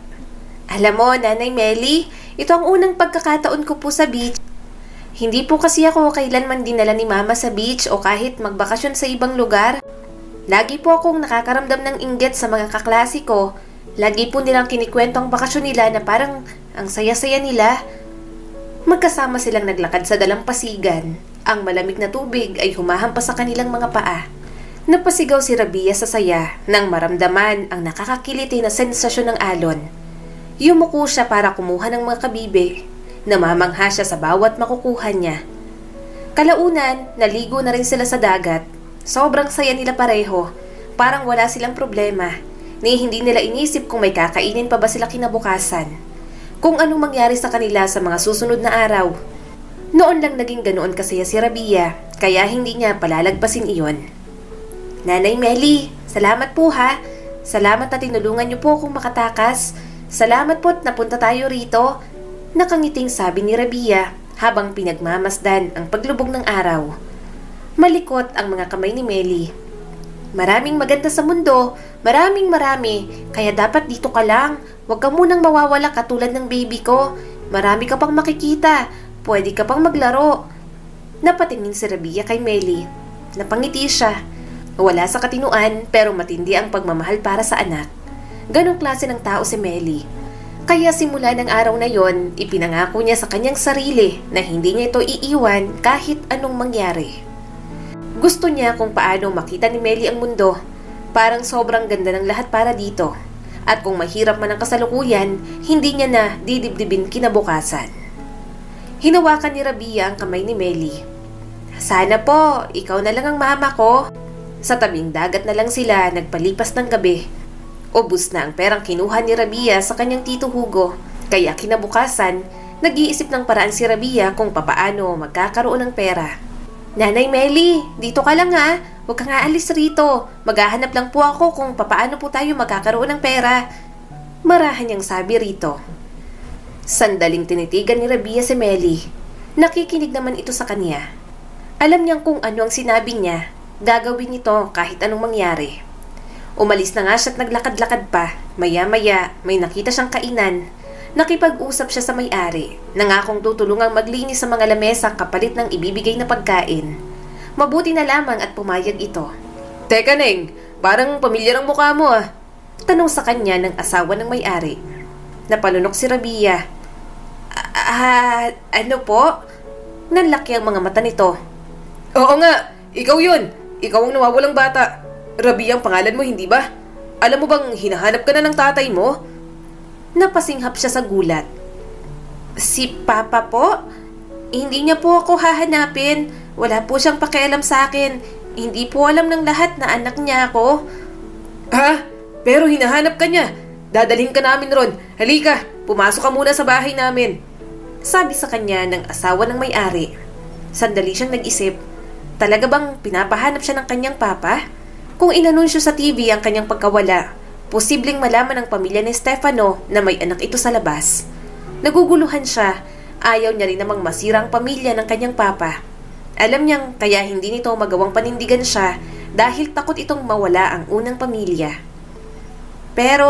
Alam mo, Nanay Melly, ito ang unang pagkakataon ko po sa beach. Hindi po kasi ako kailanman dinala ni Mama sa beach o kahit magbakasyon sa ibang lugar. Lagi po akong nakakaramdam ng inggit sa mga kaklase ko. Lagi po nilang kinikwento ang bakasyon nila na parang ang saya-saya nila. Magkasama silang naglakad sa dalampasigan. Ang malamig na tubig ay humahampas sa kanilang mga paa. Napasigaw si Rabia sa saya nang maramdaman ang nakakakiliti na sensasyon ng alon. Yumuko siya para kumuha ng mga kabibe. Namamangha siya sa bawat makukuha niya. Kalaunan, naligo na rin sila sa dagat. Sobrang saya nila pareho. Parang wala silang problema. Ni hindi nila inisip kung may kakainin pa ba sila kinabukasan. Kung anong mangyari sa kanila sa mga susunod na araw. Noon lang naging ganoon kasaya si Rabia, kaya hindi niya palalagpasin iyon. Nanay Melly, salamat po ha. Salamat na tinulungan niyo po akong makatakas. Salamat po't napunta tayo rito. Nakangiting sabi ni Rabia habang pinagmamasdan ang paglubog ng araw. Malikot ang mga kamay ni Melly. Maraming maganda sa mundo, maraming marami, kaya dapat dito ka lang. Huwag ka munang mawawala katulad ng baby ko. Marami ka pang makikita, pwede ka pang maglaro. Napatingin si Rabia kay Melly. Napangiti siya. Wala sa katinuan pero matindi ang pagmamahal para sa anak. Ganong klase ng tao si Melly. Kaya simula ng araw na yon, ipinangako niya sa kanyang sarili na hindi niya ito iiwan kahit anong mangyari. Gusto niya kung paano makita ni Melly ang mundo. Parang sobrang ganda ng lahat para dito. At kung mahirap man ang kasalukuyan, hindi niya na didibdibin kinabukasan. Hinawakan ni Rabia ang kamay ni Melly. Sana po, ikaw na lang ang mama ko. Sa tabing dagat na lang sila nagpalipas ng gabi. Ubus na ang perang kinuha ni Rabia sa kanyang tito Hugo. Kaya kinabukasan, nag-iisip ng paraan si Rabia kung papaano magkakaroon ng pera. Nanay Melly, dito ka lang ha. Huwag kang aalis rito. Maghahanap lang po ako kung papaano po tayo magkakaroon ng pera. Marahan niyang sabi rito. Sandaling tinitigan ni Rabia si Melly. Nakikinig naman ito sa kanya. Alam niyang kung ano ang sinabi niya. Gagawin ito kahit anong mangyari. Umalis na nga siya at naglakad-lakad pa. Maya-maya, may nakita siyang kainan. Nakipag-usap siya sa may-ari. Nangakong tutulungang maglinis sa mga lamesa kapalit ng ibibigay na pagkain. Mabuti na lamang at pumayag ito. Teka Neng, parang pamilyar ang mukha mo ah. Tanong sa kanya ng asawa ng may-ari. Napalunok si Rabia. Ano po? Nanlaki ang mga mata nito. Oo nga, ikaw yun. Ikaw ang nawawalang bata. Rabia ang pangalan mo, hindi ba? Alam mo bang hinahanap ka na ng tatay mo? Napasinghap siya sa gulat. Si Papa po? Hindi niya po ako hahanapin. Wala po siyang pakialam sa akin. Hindi po alam ng lahat na anak niya ako. Ha? Pero hinahanap ka niya. Dadalhin ka namin ron. Halika, pumasok ka muna sa bahay namin. Sabi sa kanya ng asawa ng may-ari. Sandali siyang nag-isip. Talaga bang pinapahanap siya ng kanyang papa? Kung inanunsyo sa TV ang kanyang pagkawala, posibleng malaman ng pamilya ni Stefano na may anak ito sa labas. Naguguluhan siya. Ayaw niya rin namang masira ang pamilya ng kanyang papa. Alam niyang kaya hindi nito magawang panindigan siya dahil takot itong mawala ang unang pamilya. Pero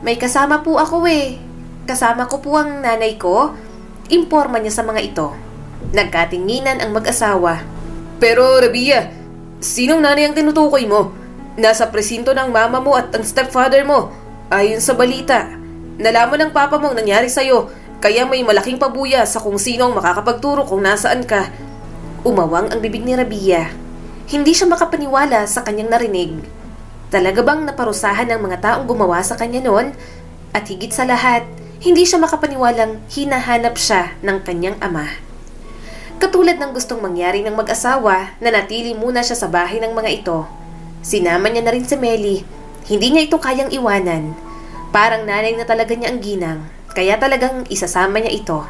may kasama po ako eh. Kasama ko po ang nanay ko. Imporma niya sa mga ito. Nagkatinginan ang mag-asawa. Pero Rabia, sinong nanay ang tinutukoy mo? Nasa presinto ng mama mo at ang stepfather mo. Ayon sa balita, nalaman ng papa mo ang nangyari sa'yo, kaya may malaking pabuya sa kung sino ang makakapagturo kung nasaan ka. Umawang ang bibig ni Rabia. Hindi siya makapaniwala sa kanyang narinig. Talaga bang naparusahan ng mga taong gumawa sa kanya noon? At higit sa lahat, hindi siya makapaniwalang hinahanap siya ng kanyang ama. Katulad ng gustong mangyari ng mag-asawa, nanatili muna siya sa bahay ng mga ito. Sinama niya na rin si Melly. Hindi niya ito kayang iwanan. Parang nanay na talaga niya ang ginang, kaya talagang isasama niya ito.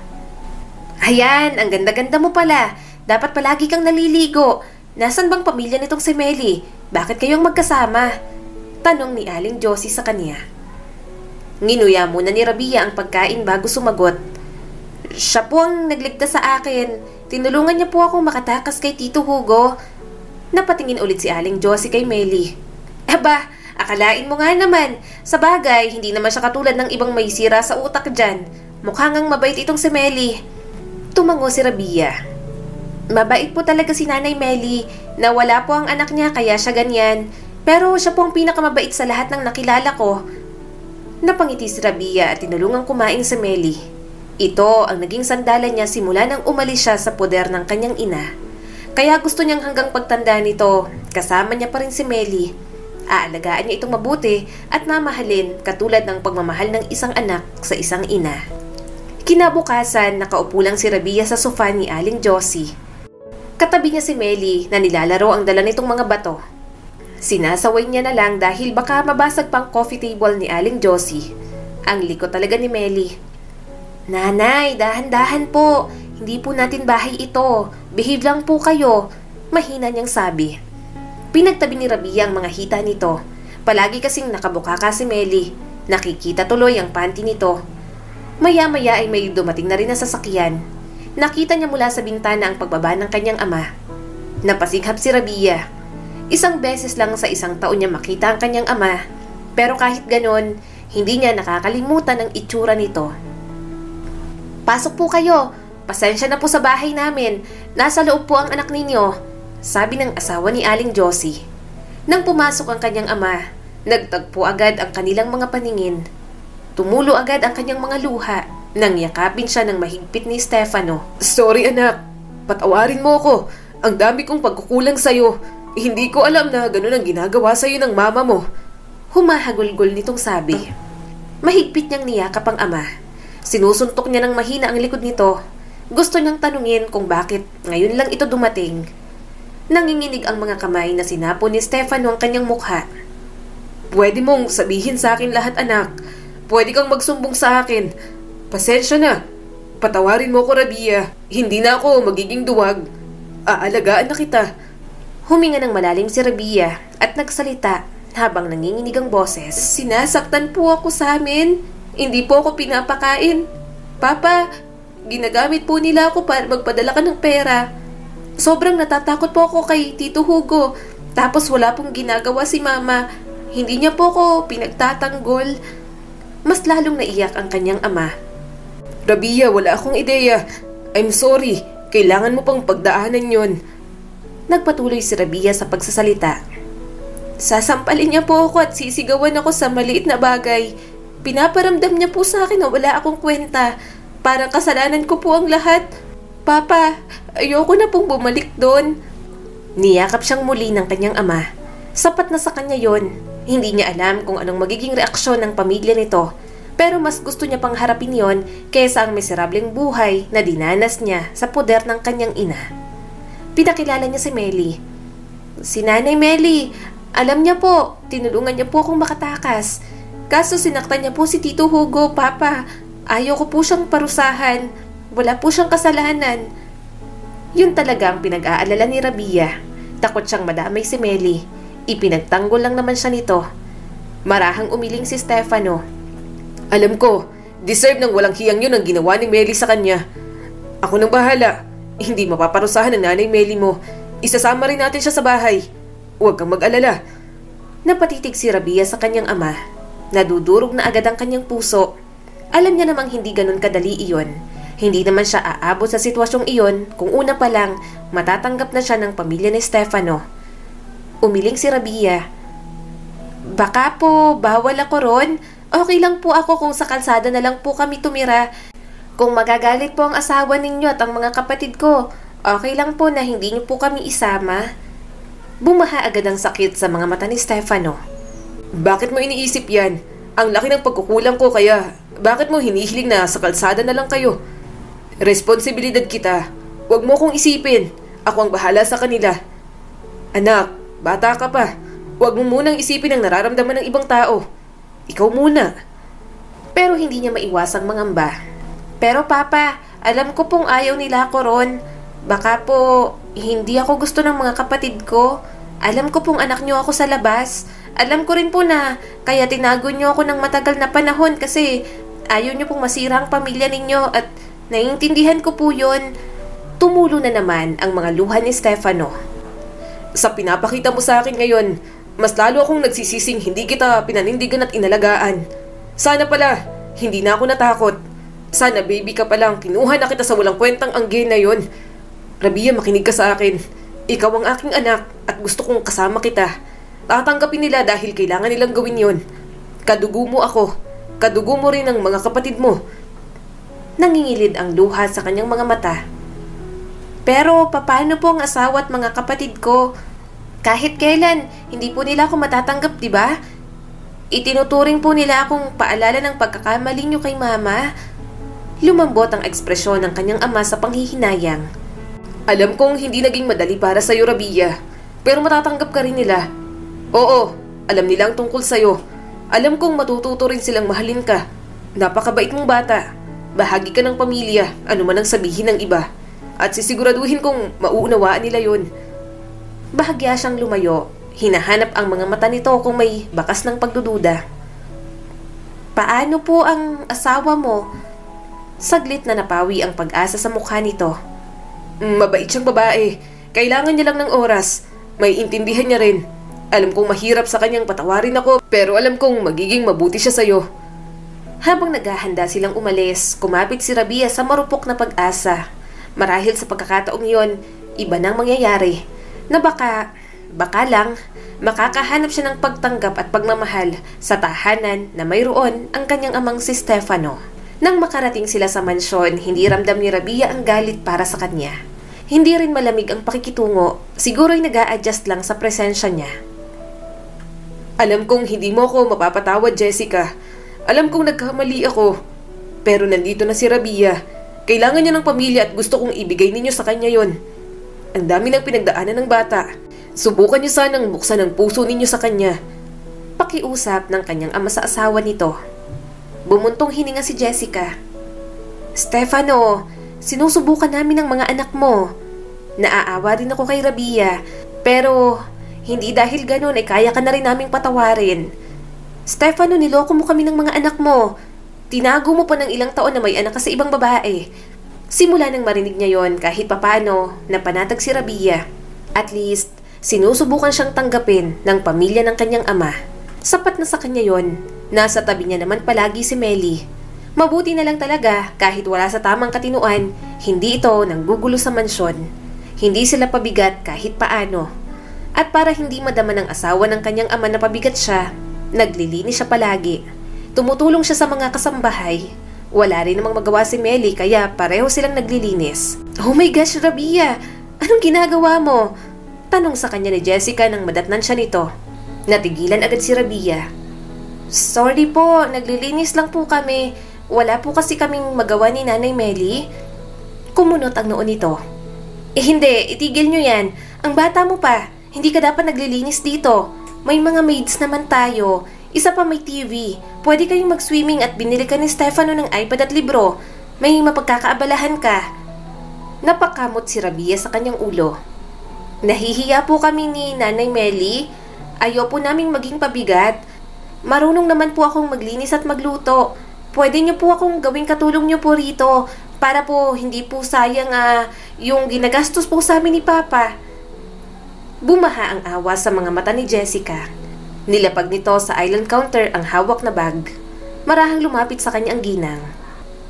Ayan, ang ganda-ganda mo pala. Dapat palagi kang naliligo. Nasaan bang pamilya nitong si Melly? Bakit kayong magkasama? Tanong ni Aling Josie sa kanya. Nginuya muna ni Rabia ang pagkain bago sumagot. Siya po ang nagligtas sa akin. Tinulungan niya po akong makatakas kay Tito Hugo. Napatingin ulit si Aling Josie kay Meli. Aba, akalain mo nga naman. Sa bagay, hindi naman siya katulad ng ibang may sira sa utak dyan. Mukhang ang mabait itong si Meli. Tumango si Rabia. Mabait po talaga si Nanay Meli. Nawala po ang anak niya kaya siya ganyan. Pero siya po ang pinakamabait sa lahat ng nakilala ko. Napangiti si Rabia at tinulungang kumain si Meli. Ito ang naging sandalan niya simula nang umalis siya sa poder ng kanyang ina. Kaya gusto niyang hanggang pagtanda nito, kasama niya pa rin si Meli. Aalagaan niya itong mabuti at mamahalin katulad ng pagmamahal ng isang anak sa isang ina. Kinabukasan, nakaupo lang si Rabia sa sofa ni Aling Josie. Katabi niya si Meli na nilalaro ang dala nitong mga bato. Sinasaway niya na lang dahil baka mabasag pang coffee table ni Aling Josie. Ang liko talaga ni Meli. Nanay, dahan-dahan po. Hindi po natin bahay ito. Behave lang po kayo. Mahina niyang sabi. Pinagtabi ni Rabia ang mga hita nito. Palagi kasing nakabukaka si Meli. Nakikita tuloy ang panty nito. Maya-maya ay may dumating na rin na sasakyan. Nakita niya mula sa bintana ang pagbaba ng kanyang ama. Napasighap si Rabia. Isang beses lang sa isang taon niya makita ang kanyang ama, pero kahit ganon, hindi niya nakakalimutan ang itsura nito. Pasok po kayo, pasensya na po sa bahay namin, nasa loob po ang anak ninyo, sabi ng asawa ni Aling Josie. Nang pumasok ang kanyang ama, nagtagpo agad ang kanilang mga paningin. Tumulo agad ang kanyang mga luha nang yakapin siya ng mahigpit ni Stefano. Sorry anak, patawarin mo ako, ang dami kong pagkukulang sa'yo. Hindi ko alam na ganun ang ginagawa sa'yo ng mama mo. Humahagulgol nitong sabi. Mahigpit niyang niyakap ang ama. Sinusuntok niya ng mahina ang likod nito. Gusto niyang tanungin kung bakit ngayon lang ito dumating. Nanginginig ang mga kamay na sinapo ni Stefano ang kanyang mukha. Pwede mong sabihin sa akin lahat anak. Pwede kang magsumbong sa akin. Pasensya na. Patawarin mo ko Rabia. Hindi na ako magiging duwag. Aalagaan na kita. Huminga ng malalim si Rabia at nagsalita habang nanginginig ang boses. Sinasaktan po ako sa amin. Hindi po ako pinapakain. Papa, ginagamit po nila ako para magpadala ka ng pera. Sobrang natatakot po ako kay Tito Hugo. Tapos wala pong ginagawa si Mama. Hindi niya po ako pinagtatanggol. Mas lalong naiyak ang kanyang ama. Rabia, wala akong ideya. I'm sorry. Kailangan mo pang pagdaanan yon. Nagpatuloy si Rabia sa pagsasalita. Sasampalin niya po ako at sisigawan ako sa maliit na bagay. Pinaparamdam niya po sa akin na wala akong kwenta. Parang kasalanan ko po ang lahat. Papa, ayoko na pong bumalik doon. Niyakap siyang muli ng kanyang ama. Sapat na sa kanya yon. Hindi niya alam kung anong magiging reaksyon ng pamilya nito. Pero mas gusto niya pang harapin yon kaysa ang miserableng buhay na dinanas niya sa poder ng kanyang ina. Pinakilala niya si Meli. Si Nanay Meli, alam niya po, tinulungan niya po akong makatakas. Kaso sinaktan niya po si Tito Hugo, Papa. Ayaw ko po siyang parusahan. Wala po siyang kasalanan. Yun talaga ang pinag-aalala ni Rabia. Takot siyang madamay si Meli. Ipinagtanggol lang naman siya nito. Marahang umiling si Stefano. Alam ko, deserve ng walang hiyang yun ang ginawa ni Meli sa kanya. Ako nang bahala. Hindi mapaparusahan ng Nanay Meli mo. Isasama rin natin siya sa bahay. Huwag kang mag-alala. Napatitig si Rabia sa kanyang ama. Nadudurog na agad ang kanyang puso. Alam niya namang hindi ganun kadali iyon. Hindi naman siya aabot sa sitwasyong iyon kung una pa lang matatanggap na siya ng pamilya ni Stefano. Umiling si Rabia. Baka po, bawal ako ron. Okay lang po ako kung sa kalsada na lang po kami tumira. Kung magagalit po ang asawa ninyo at ang mga kapatid ko, okay lang po na hindi niyo po kami isama. Bumaha agad ang sakit sa mga mata ni Stefano. Bakit mo iniisip yan? Ang laki ng pagkukulang ko kaya bakit mo hinihiling na sa kalsada na lang kayo? Responsibilidad kita. Huwag mo kong isipin. Ako ang bahala sa kanila. Anak, bata ka pa. Huwag mo munang isipin ang nararamdaman ng ibang tao. Ikaw muna. Pero hindi niya maiwasang mangamba. Pero Papa, alam ko pong ayaw nila ako ron. Baka po, hindi ako gusto ng mga kapatid ko. Alam ko pong anak niyo ako sa labas. Alam ko rin po na kaya tinago niyo ako ng matagal na panahon kasi ayaw niyo pong masira ang pamilya ninyo at naiintindihan ko po yun. Tumulo na naman ang mga luha ni Stefano. Sa pinapakita mo sa akin ngayon, mas lalo akong nagsisising hindi kita pinanindigan at inalagaan. Sana pala, hindi na ako natakot. Sana baby ka pa lang, kinuha na kita sa walang kwentang angge na yon. Rabia, makinig ka sa akin. Ikaw ang aking anak at gusto kong kasama kita. Tatanggapin nila dahil kailangan nilang gawin yon. Kadugo mo ako. Kadugo mo rin ang mga kapatid mo. Nangingilid ang luha sa kanyang mga mata. Pero paano po ang asawa at mga kapatid ko? Kahit kailan, hindi po nila ako matatanggap, di ba? Itinuturing po nila akong paalala ng pagkakamali niyo kay mama. Lumambot ang ekspresyon ng kanyang ama sa panghihinayang. Alam kong hindi naging madali para sa'yo, Rabia. Pero matatanggap ka rin nila. Oo, alam nila ang tungkol sa'yo. Alam kong matututo rin silang mahalin ka. Napakabait mong bata. Bahagi ka ng pamilya, ano man ang sabihin ng iba. At sisiguraduhin kong mauunawaan nila yon. Bahagya siyang lumayo. Hinahanap ang mga mata nito kung may bakas ng pagdududa. Paano po ang asawa mo? Saglit na napawi ang pag-asa sa mukha nito. Mabait siyang babae. Kailangan niya lang ng oras. May intindihan niya rin. Alam kong mahirap sa kanyang patawarin ako, pero alam kong magiging mabuti siya sa'yo. Habang naghahanda silang umalis, kumapit si Rabia sa marupok na pag-asa. Marahil sa pagkakataong iyon, iba nang mangyayari. Na baka lang, makakahanap siya ng pagtanggap at pagmamahal sa tahanan na mayroon ang kanyang amang si Stefano. Nang makarating sila sa mansyon, hindi ramdam ni Rabia ang galit para sa kanya. Hindi rin malamig ang pakikitungo, siguro'y nag-a-adjust lang sa presensya niya. Alam kong hindi mo ako mapapatawad, Jessica. Alam kong nagkamali ako. Pero nandito na si Rabia. Kailangan niya ng pamilya at gusto kong ibigay ninyo sa kanya yon. Ang dami ng pinagdaanan ng bata. Subukan niyo sanang buksan ang puso ninyo sa kanya. Pakiusap ng kanyang ama sa asawa nito. Bumuntong hininga si Jessica. Stefano, sinusubukan namin ang mga anak mo. Naaawa rin ako kay Rabia, pero hindi dahil ganun ay kaya ka na rin naming patawarin. Stefano, niloko mo kami ng mga anak mo. Tinago mo pa ng ilang taon na may anak ka sa ibang babae. Simula nang marinig niya yon, kahit papano, napanatag si Rabia. At least, sinusubukan siyang tanggapin ng pamilya ng kanyang ama. Sapat na sa kanya yon. Nasa tabi niya naman palagi si Melly. Mabuti na lang talaga kahit wala sa tamang katinuan, hindi ito nanggugulo sa mansyon. Hindi sila pabigat kahit paano. At para hindi madama ng asawa ng kanyang ama na pabigat siya, naglilinis siya palagi. Tumutulong siya sa mga kasambahay. Wala rin namang magawa si Melly kaya pareho silang naglilinis. Oh my gosh, Rabia! Anong ginagawa mo? Tanong sa kanya ni Jessica nang madatnan siya nito. Natigilan agad si Rabia. Sorry po, naglilinis lang po kami. Wala po kasi kaming magawa ni Nanay Melly. Kumunot ang noon nito. Hindi, itigil nyo yan. Ang bata mo pa. Hindi ka dapat naglilinis dito. May mga maids naman tayo. Isa pa may TV. Pwede kayong mag-swimming at binili ka ni Stefano ng iPad at libro. May mapagkakaabalahan ka. Napakamot si Rabia sa kanyang ulo. Nahihiya po kami ni Nanay Melly. Ayaw po naming maging pabigat. Marunong naman po akong maglinis at magluto. Pwede niyo po akong gawing katulong niyo po rito para po hindi po sayang yung ginagastos po sa amin ni Papa. Bumaha ang awa sa mga mata ni Jessica. Nilapag nito sa island counter ang hawak na bag. Marahang lumapit sa kanya ang ginang.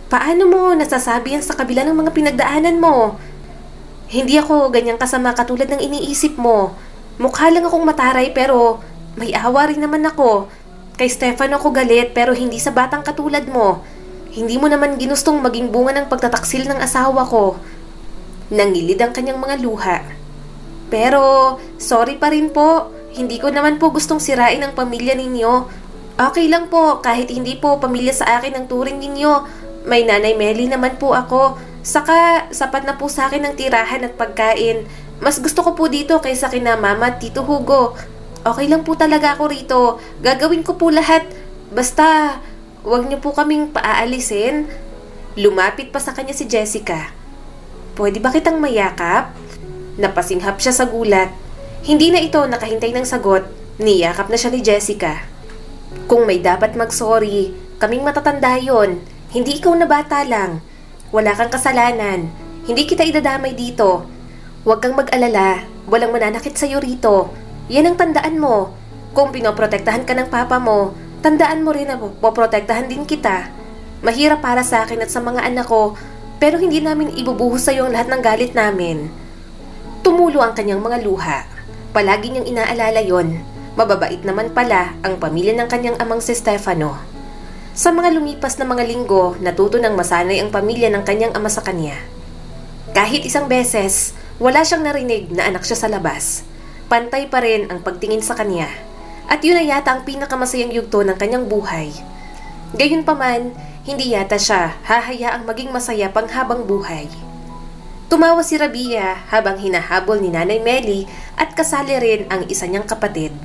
Paano mo nasasabi yan sa kabila ng mga pinagdaanan mo? Hindi ako ganyang kasama katulad ng iniisip mo. Mukha lang akong mataray pero may awa rin naman ako. Kay Stefano ako galit pero hindi sa batang katulad mo. Hindi mo naman ginustong maging bunga ng pagtataksil ng asawa ko. Nangilid ang kanyang mga luha. Pero sorry pa rin po. Hindi ko naman po gustong sirain ang pamilya ninyo. Okay lang po kahit hindi po pamilya sa akin ang turing ninyo. May Nanay Melly naman po ako. Saka sapat na po sa akin ang tirahan at pagkain. Mas gusto ko po dito kaysa kina Mama at Tito Hugo. Okay lang po talaga ako rito. Gagawin ko po lahat. Basta, wag niyo po kaming paaalisin. Lumapit pa sa kanya si Jessica. Pwede ba kitang mayakap? Napasinghap siya sa gulat. Hindi na ito nakahintay ng sagot. Niyakap na siya ni Jessica. Kung may dapat mag-sorry, kaming matatanda yon. Hindi ikaw na bata lang. Wala kang kasalanan. Hindi kita idadamay dito. Huwag kang mag-alala. Walang mananakit sa'yo rito. Yan ang tandaan mo. Kung pinoprotektahan ka ng papa mo, tandaan mo rin na poprotektahan din kita. Mahirap para sa akin at sa mga anak ko, pero hindi namin ibubuhos sa'yo ang lahat ng galit namin. Tumulo ang kanyang mga luha. Palagi niyang inaalala yon. Mababait naman pala ang pamilya ng kanyang amang si Stefano. Sa mga lumipas na mga linggo, natuto ng masanay ang pamilya ng kanyang ama sa kanya. Kahit isang beses, wala siyang narinig na anak siya sa labas. Pantay pa rin ang pagtingin sa kanya. At yun na yata ang pinakamasayang yugto ng kanyang buhay. Gayunpaman, hindi yata siya hahayaang maging masaya pang habang buhay. Tumawa si Rabia habang hinahabol ni Nanay Meli at kasali rin ang isa niyang kapatid.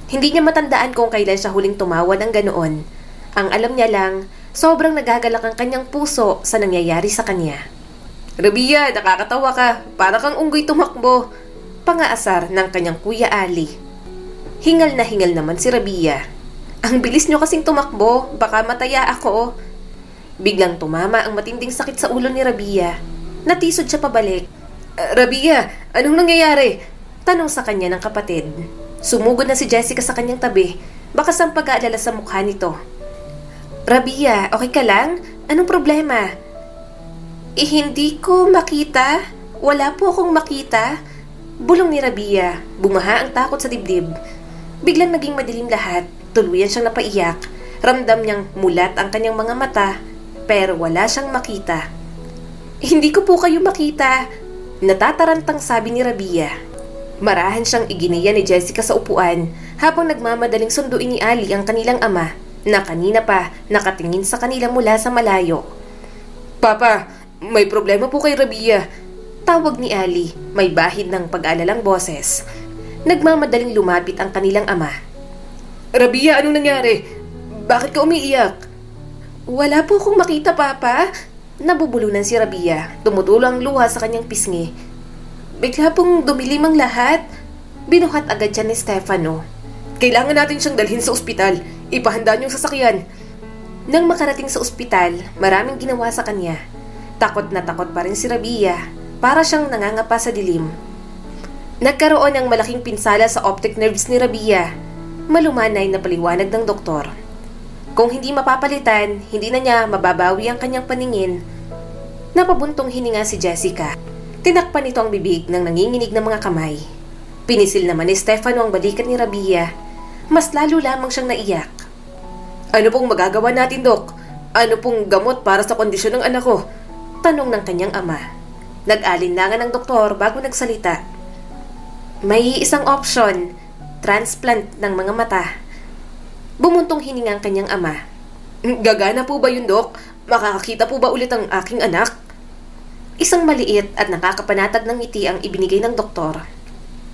Hindi niya matandaan kung kailan siya huling tumawa ng ganoon. Ang alam niya lang, sobrang nagagalak ang kanyang puso sa nangyayari sa kanya. Rabia, nakakatawa ka. Para kang unggoy tumakbo. Pangaasar ng kanyang Kuya Ali. Hingal na hingal naman si Rabia. Ang bilis niyo kasing tumakbo, baka mataya ako. Biglang tumama ang matinding sakit sa ulo ni Rabia. Natisod siya pabalik. Rabia, anong nangyayari? Tanong sa kanya ng kapatid. Sumugod na si Jessica sa kanyang tabi, bakas ang pag-aalala sa mukha nito. Rabia, okay ka lang? Anong problema? Hindi ko makita. Wala po akong makita. Bulong ni Rabia, bumaha ang takot sa dibdib. Biglang naging madilim lahat, tuluyan siyang napaiyak. Ramdam niyang mulat ang kanyang mga mata, pero wala siyang makita. Hindi ko po kayo makita, natatarantang sabi ni Rabia. Marahan siyang iginiya ni Jessica sa upuan habang nagmamadaling sunduin ni Ali ang kanilang ama na kanina pa nakatingin sa kanila mula sa malayo. Papa, may problema po kay Rabia. Tawag ni Ali, may bahid ng pag-aalalang boses. Nagmamadaling lumapit ang kanilang ama. Rabia, anong nangyari? Bakit ka umiiyak? Wala po akong makita, Papa. Nabubulunan si Rabia, tumutulo ang luha sa kanyang pisngi. Bigla pong dumilim ang lahat. Binuhat agad siya ni Stefano. Kailangan natin siyang dalhin sa ospital. Ipahanda niyong sasakyan. Nang makarating sa ospital, maraming ginawa sa kanya. Takot na takot pa rin si Rabia. Para siyang nangangapa sa dilim. Nagkaroon ng malaking pinsala sa optic nerves ni Rabia. Malumanay na paliwanag ng doktor. Kung hindi mapapalitan, hindi na niya mababawi ang kanyang paningin. Napabuntong hininga si Jessica. Tinakpan nito ang bibig ng nanginginig na mga kamay. Pinisil naman ni Stefano ang balikat ni Rabia. Mas lalo lamang siyang naiyak. Ano pong magagawa natin, Dok? Ano pong gamot para sa kondisyon ng anak ko? Tanong ng kanyang ama. Nag-alinlangan ng doktor bago nagsalita. May isang option, transplant ng mga mata. Bumuntong hininga ang kanyang ama. Gagana po ba yun, Dok? Makakakita po ba ulit ang aking anak? Isang maliit at nakakapanatag ng ngiti ang ibinigay ng doktor.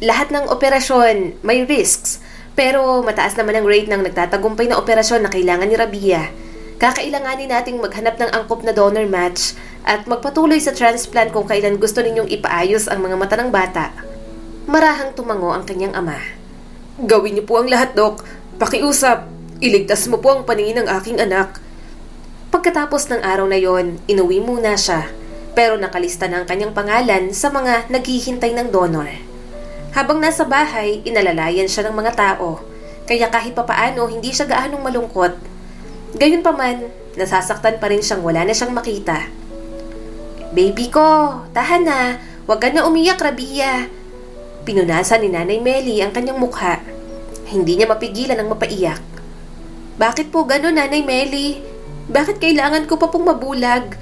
Lahat ng operasyon may risks, pero mataas naman ang rate ng nagtatagumpay na operasyon na kailangan ni Rabia. Kakailanganin nating maghanap ng angkop na donor match at magpatuloy sa transplant kung kailan gusto ninyong ipaayos ang mga mata ng bata. Marahang tumango ang kanyang ama. Gawin niyo po ang lahat, Dok. Pakiusap, iligtas mo po ang paningin ng aking anak. Pagkatapos ng araw na yon, inuwi muna siya. Pero nakalista na ang kanyang pangalan sa mga naghihintay ng donor. Habang nasa bahay, inalalayan siya ng mga tao. Kaya kahit papaano, hindi siya gaanong malungkot. Gayunpaman, nasasaktan pa rin siyang wala na siyang makita. Baby ko, tahan na. Huwag ka na umiyak, Rabia. Pinunasan ni Nanay Meli ang kanyang mukha. Hindi niya mapigilan ang mapaiyak. Bakit po gano'n, Nanay Meli? Bakit kailangan ko pa pong mabulag?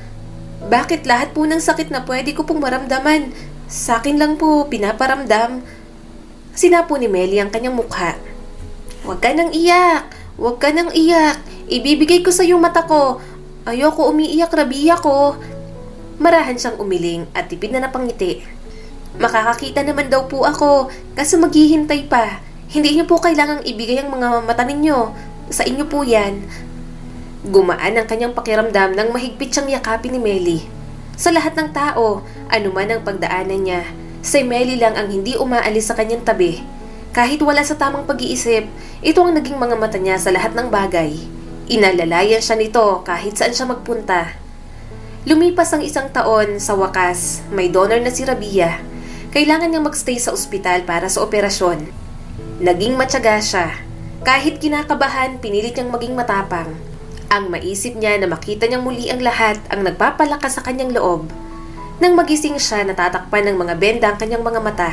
Bakit lahat po ng sakit na pwede ko pong maramdaman, sa akin lang po pinaparamdam? Sinapo ni Meli ang kanyang mukha. Huwag ka nang iyak. Huwag ka nang iyak. Ibibigay ko sa iyong mata ko. Ayoko umiiyak, Rabia ko. Marahan siyang umiling at tipid na napangiti. Makakakita naman daw po ako, kaso maghihintay pa. Hindi niyo po kailangang ibigay ang mga mata ninyo. Sa inyo po yan. Gumaan ang kanyang pakiramdam nang mahigpit siyang yakapin ni Meli. Sa lahat ng tao, anuman ang pagdaanan niya, si Meli lang ang hindi umaalis sa kanyang tabi. Kahit wala sa tamang pag-iisip, ito ang naging mga mata niya sa lahat ng bagay. Inalalayan siya nito kahit saan siya magpunta. Lumipas ang 1 taon, sa wakas, may donor na si Rabia. Kailangan niyang magstay sa ospital para sa operasyon. Naging matyaga siya. Kahit kinakabahan, pinilit niyang maging matapang. Ang maisip niya na makita niyang muli ang lahat ang nagpapalakas sa kanyang loob. Nang magising siya, natatakpan ng mga benda ang kanyang mga mata.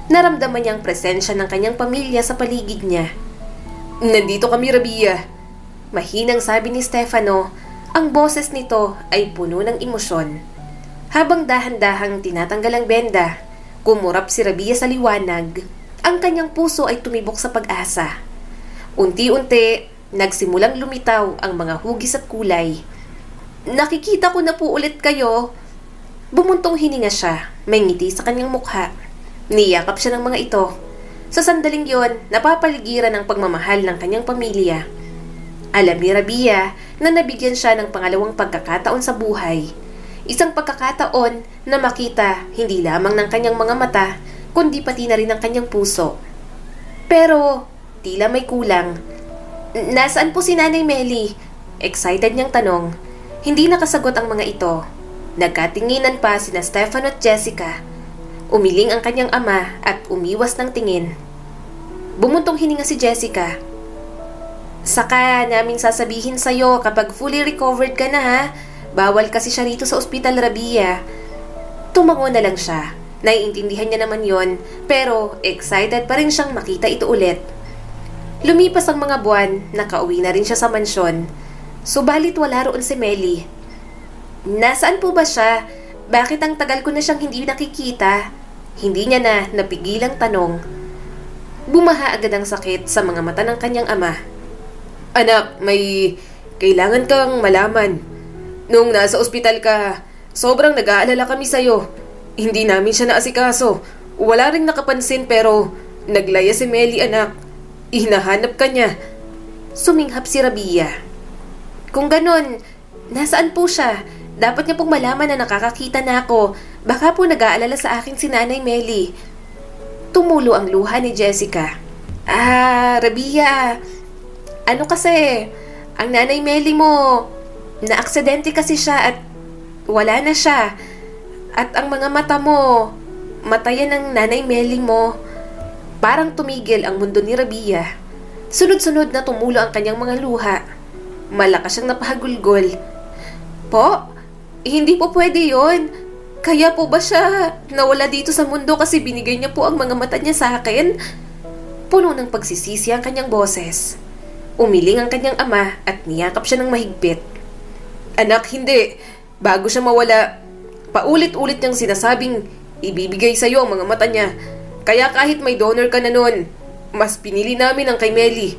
Naramdaman niyang presensya ng kanyang pamilya sa paligid niya. Nandito kami, Rabia. Mahinang sabi ni Stefano, ang boses nito ay puno ng emosyon. Habang dahan-dahang tinatanggal ang benda, kumurap si Rabia sa liwanag. Ang kanyang puso ay tumibok sa pag-asa. Unti-unti, nagsimulang lumitaw ang mga hugis at kulay. Nakikita ko na po ulit kayo. Bumuntong hininga siya, may ngiti sa kanyang mukha. Niyakap siya ng mga ito. Sa sandaling yon, napapaligiran ang pagmamahal ng kanyang pamilya. Alam ni Rabia na nabigyan siya ng pangalawang pagkakataon sa buhay. Isang pagkakataon na makita hindi lamang ng kanyang mga mata, kundi pati na rin ng kanyang puso. Pero, tila may kulang. Nasaan po si Nanay Meli? Excited niyang tanong. Hindi nakasagot ang mga ito. Nagkatinginan pa sina Stefano at Jessica. Umiling ang kanyang ama at umiwas ng tingin. Bumuntong hininga si Jessica. Saka naming sasabihin sa'yo kapag fully recovered ka na ha. Bawal kasi siya rito sa ospital, Rabia. Tumango na lang siya. Naiintindihan niya naman yon, pero excited pa rin siyang makita ito ulit. Lumipas ang mga buwan, nakauwi na rin siya sa mansyon. Subalit wala roon si Meli. Nasaan po ba siya? Bakit ang tagal ko na siyang hindi nakikita? Hindi niya na napigilang tanong. Bumaha agad ang sakit sa mga mata ng kanyang ama. Anak, may kailangan kang malaman. Nung nasa ospital ka, sobrang nag-aalala kami sa'yo. Hindi namin siya naasikaso. Wala ring nakapansin pero naglaya si Meli, anak. Hinahanap ka niya. Suminghap si Rabia. Kung ganon, nasaan po siya? Dapat niya pong malaman na nakakakita na ako. Baka po nag-aalala sa akin si Nanay Meli. Tumulo ang luha ni Jessica. Rabia, ano kasi, ang Nanay Meli mo, na-aksidente kasi siya at wala na siya. At ang mga mata mo, mata yan ng Nanay Meli mo. Parang tumigil ang mundo ni Rabia. Sunod-sunod na tumulo ang kanyang mga luha. Malakas siyang napahagulgol. Po? Hindi po pwede yon. Kaya po ba siya nawala dito sa mundo kasi binigay niya po ang mga mata niya sa akin? Puno ng pagsisisi ang kanyang boses. Umiling ang kanyang ama at niyakap siya ng mahigpit. Anak, hindi. Bago siya mawala, paulit-ulit niyang sinasabing ibibigay sa'yo ang mga mata niya. Kaya kahit may donor ka na nun, mas pinili namin ang kay Meli.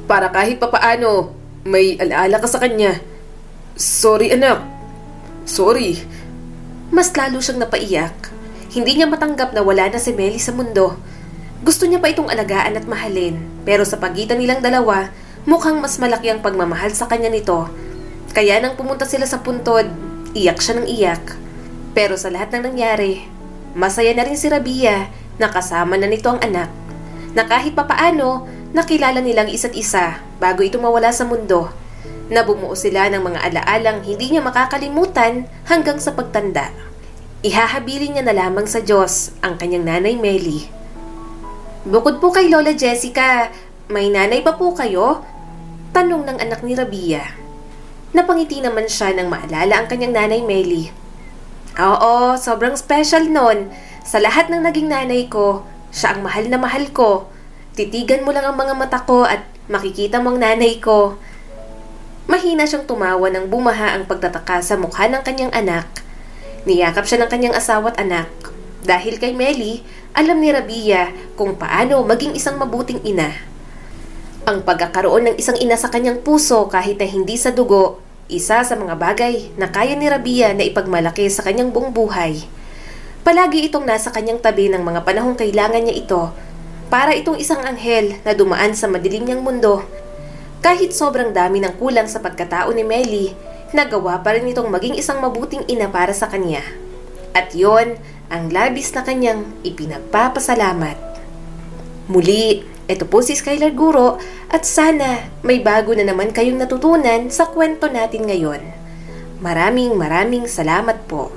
Para kahit papaano, may alaala ka sa kanya. Sorry, anak. Sorry. Mas lalo siyang napaiyak. Hindi niya matanggap na wala na si Meli sa mundo. Gusto niya pa itong alagaan at mahalin, pero sa pagitan nilang dalawa, mukhang mas malaki ang pagmamahal sa kanya nito. Kaya nang pumunta sila sa puntod, iyak siya ng iyak. Pero sa lahat ng nangyari, masaya na rin si Rabia na kasama na nito ang anak. Na kahit papaano, nakilala nilang isa't isa bago ito mawala sa mundo. Na bumuo sila ng mga alaalang hindi niya makakalimutan hanggang sa pagtanda. Ihahabilin niya na lamang sa Diyos ang kanyang Nanay Meli. Bukod po kay Lola Jessica, may nanay pa po kayo? Tanong ng anak ni Rabia. Napangiti naman siya nang maalala ang kanyang Nanay Meli. Oo, sobrang special nun. Sa lahat ng naging nanay ko, siya ang mahal na mahal ko. Titigan mo lang ang mga mata ko at makikita mo ang nanay ko. Mahina siyang tumawa nang bumaha ang pagtataka sa mukha ng kanyang anak. Niyakap siya ng kanyang asawa at anak. Dahil kay Meli, alam ni Rabia kung paano maging isang mabuting ina. Ang pagkakaroon ng isang ina sa kanyang puso kahit na hindi sa dugo, isa sa mga bagay na kaya ni Rabia na ipagmalaki sa kanyang buong buhay. Palagi itong nasa kanyang tabi ng mga panahong kailangan niya ito, para itong isang anghel na dumaan sa madilim niyang mundo. Kahit sobrang dami ng kulang sa pagkatao ni Meli, nagawa pa rin itong maging isang mabuting ina para sa kanya. At yon ang labis na kanyang ipinagpapasalamat. Muli, ito po si Skylar Guro at sana may bago na naman kayong natutunan sa kwento natin ngayon. Maraming salamat po.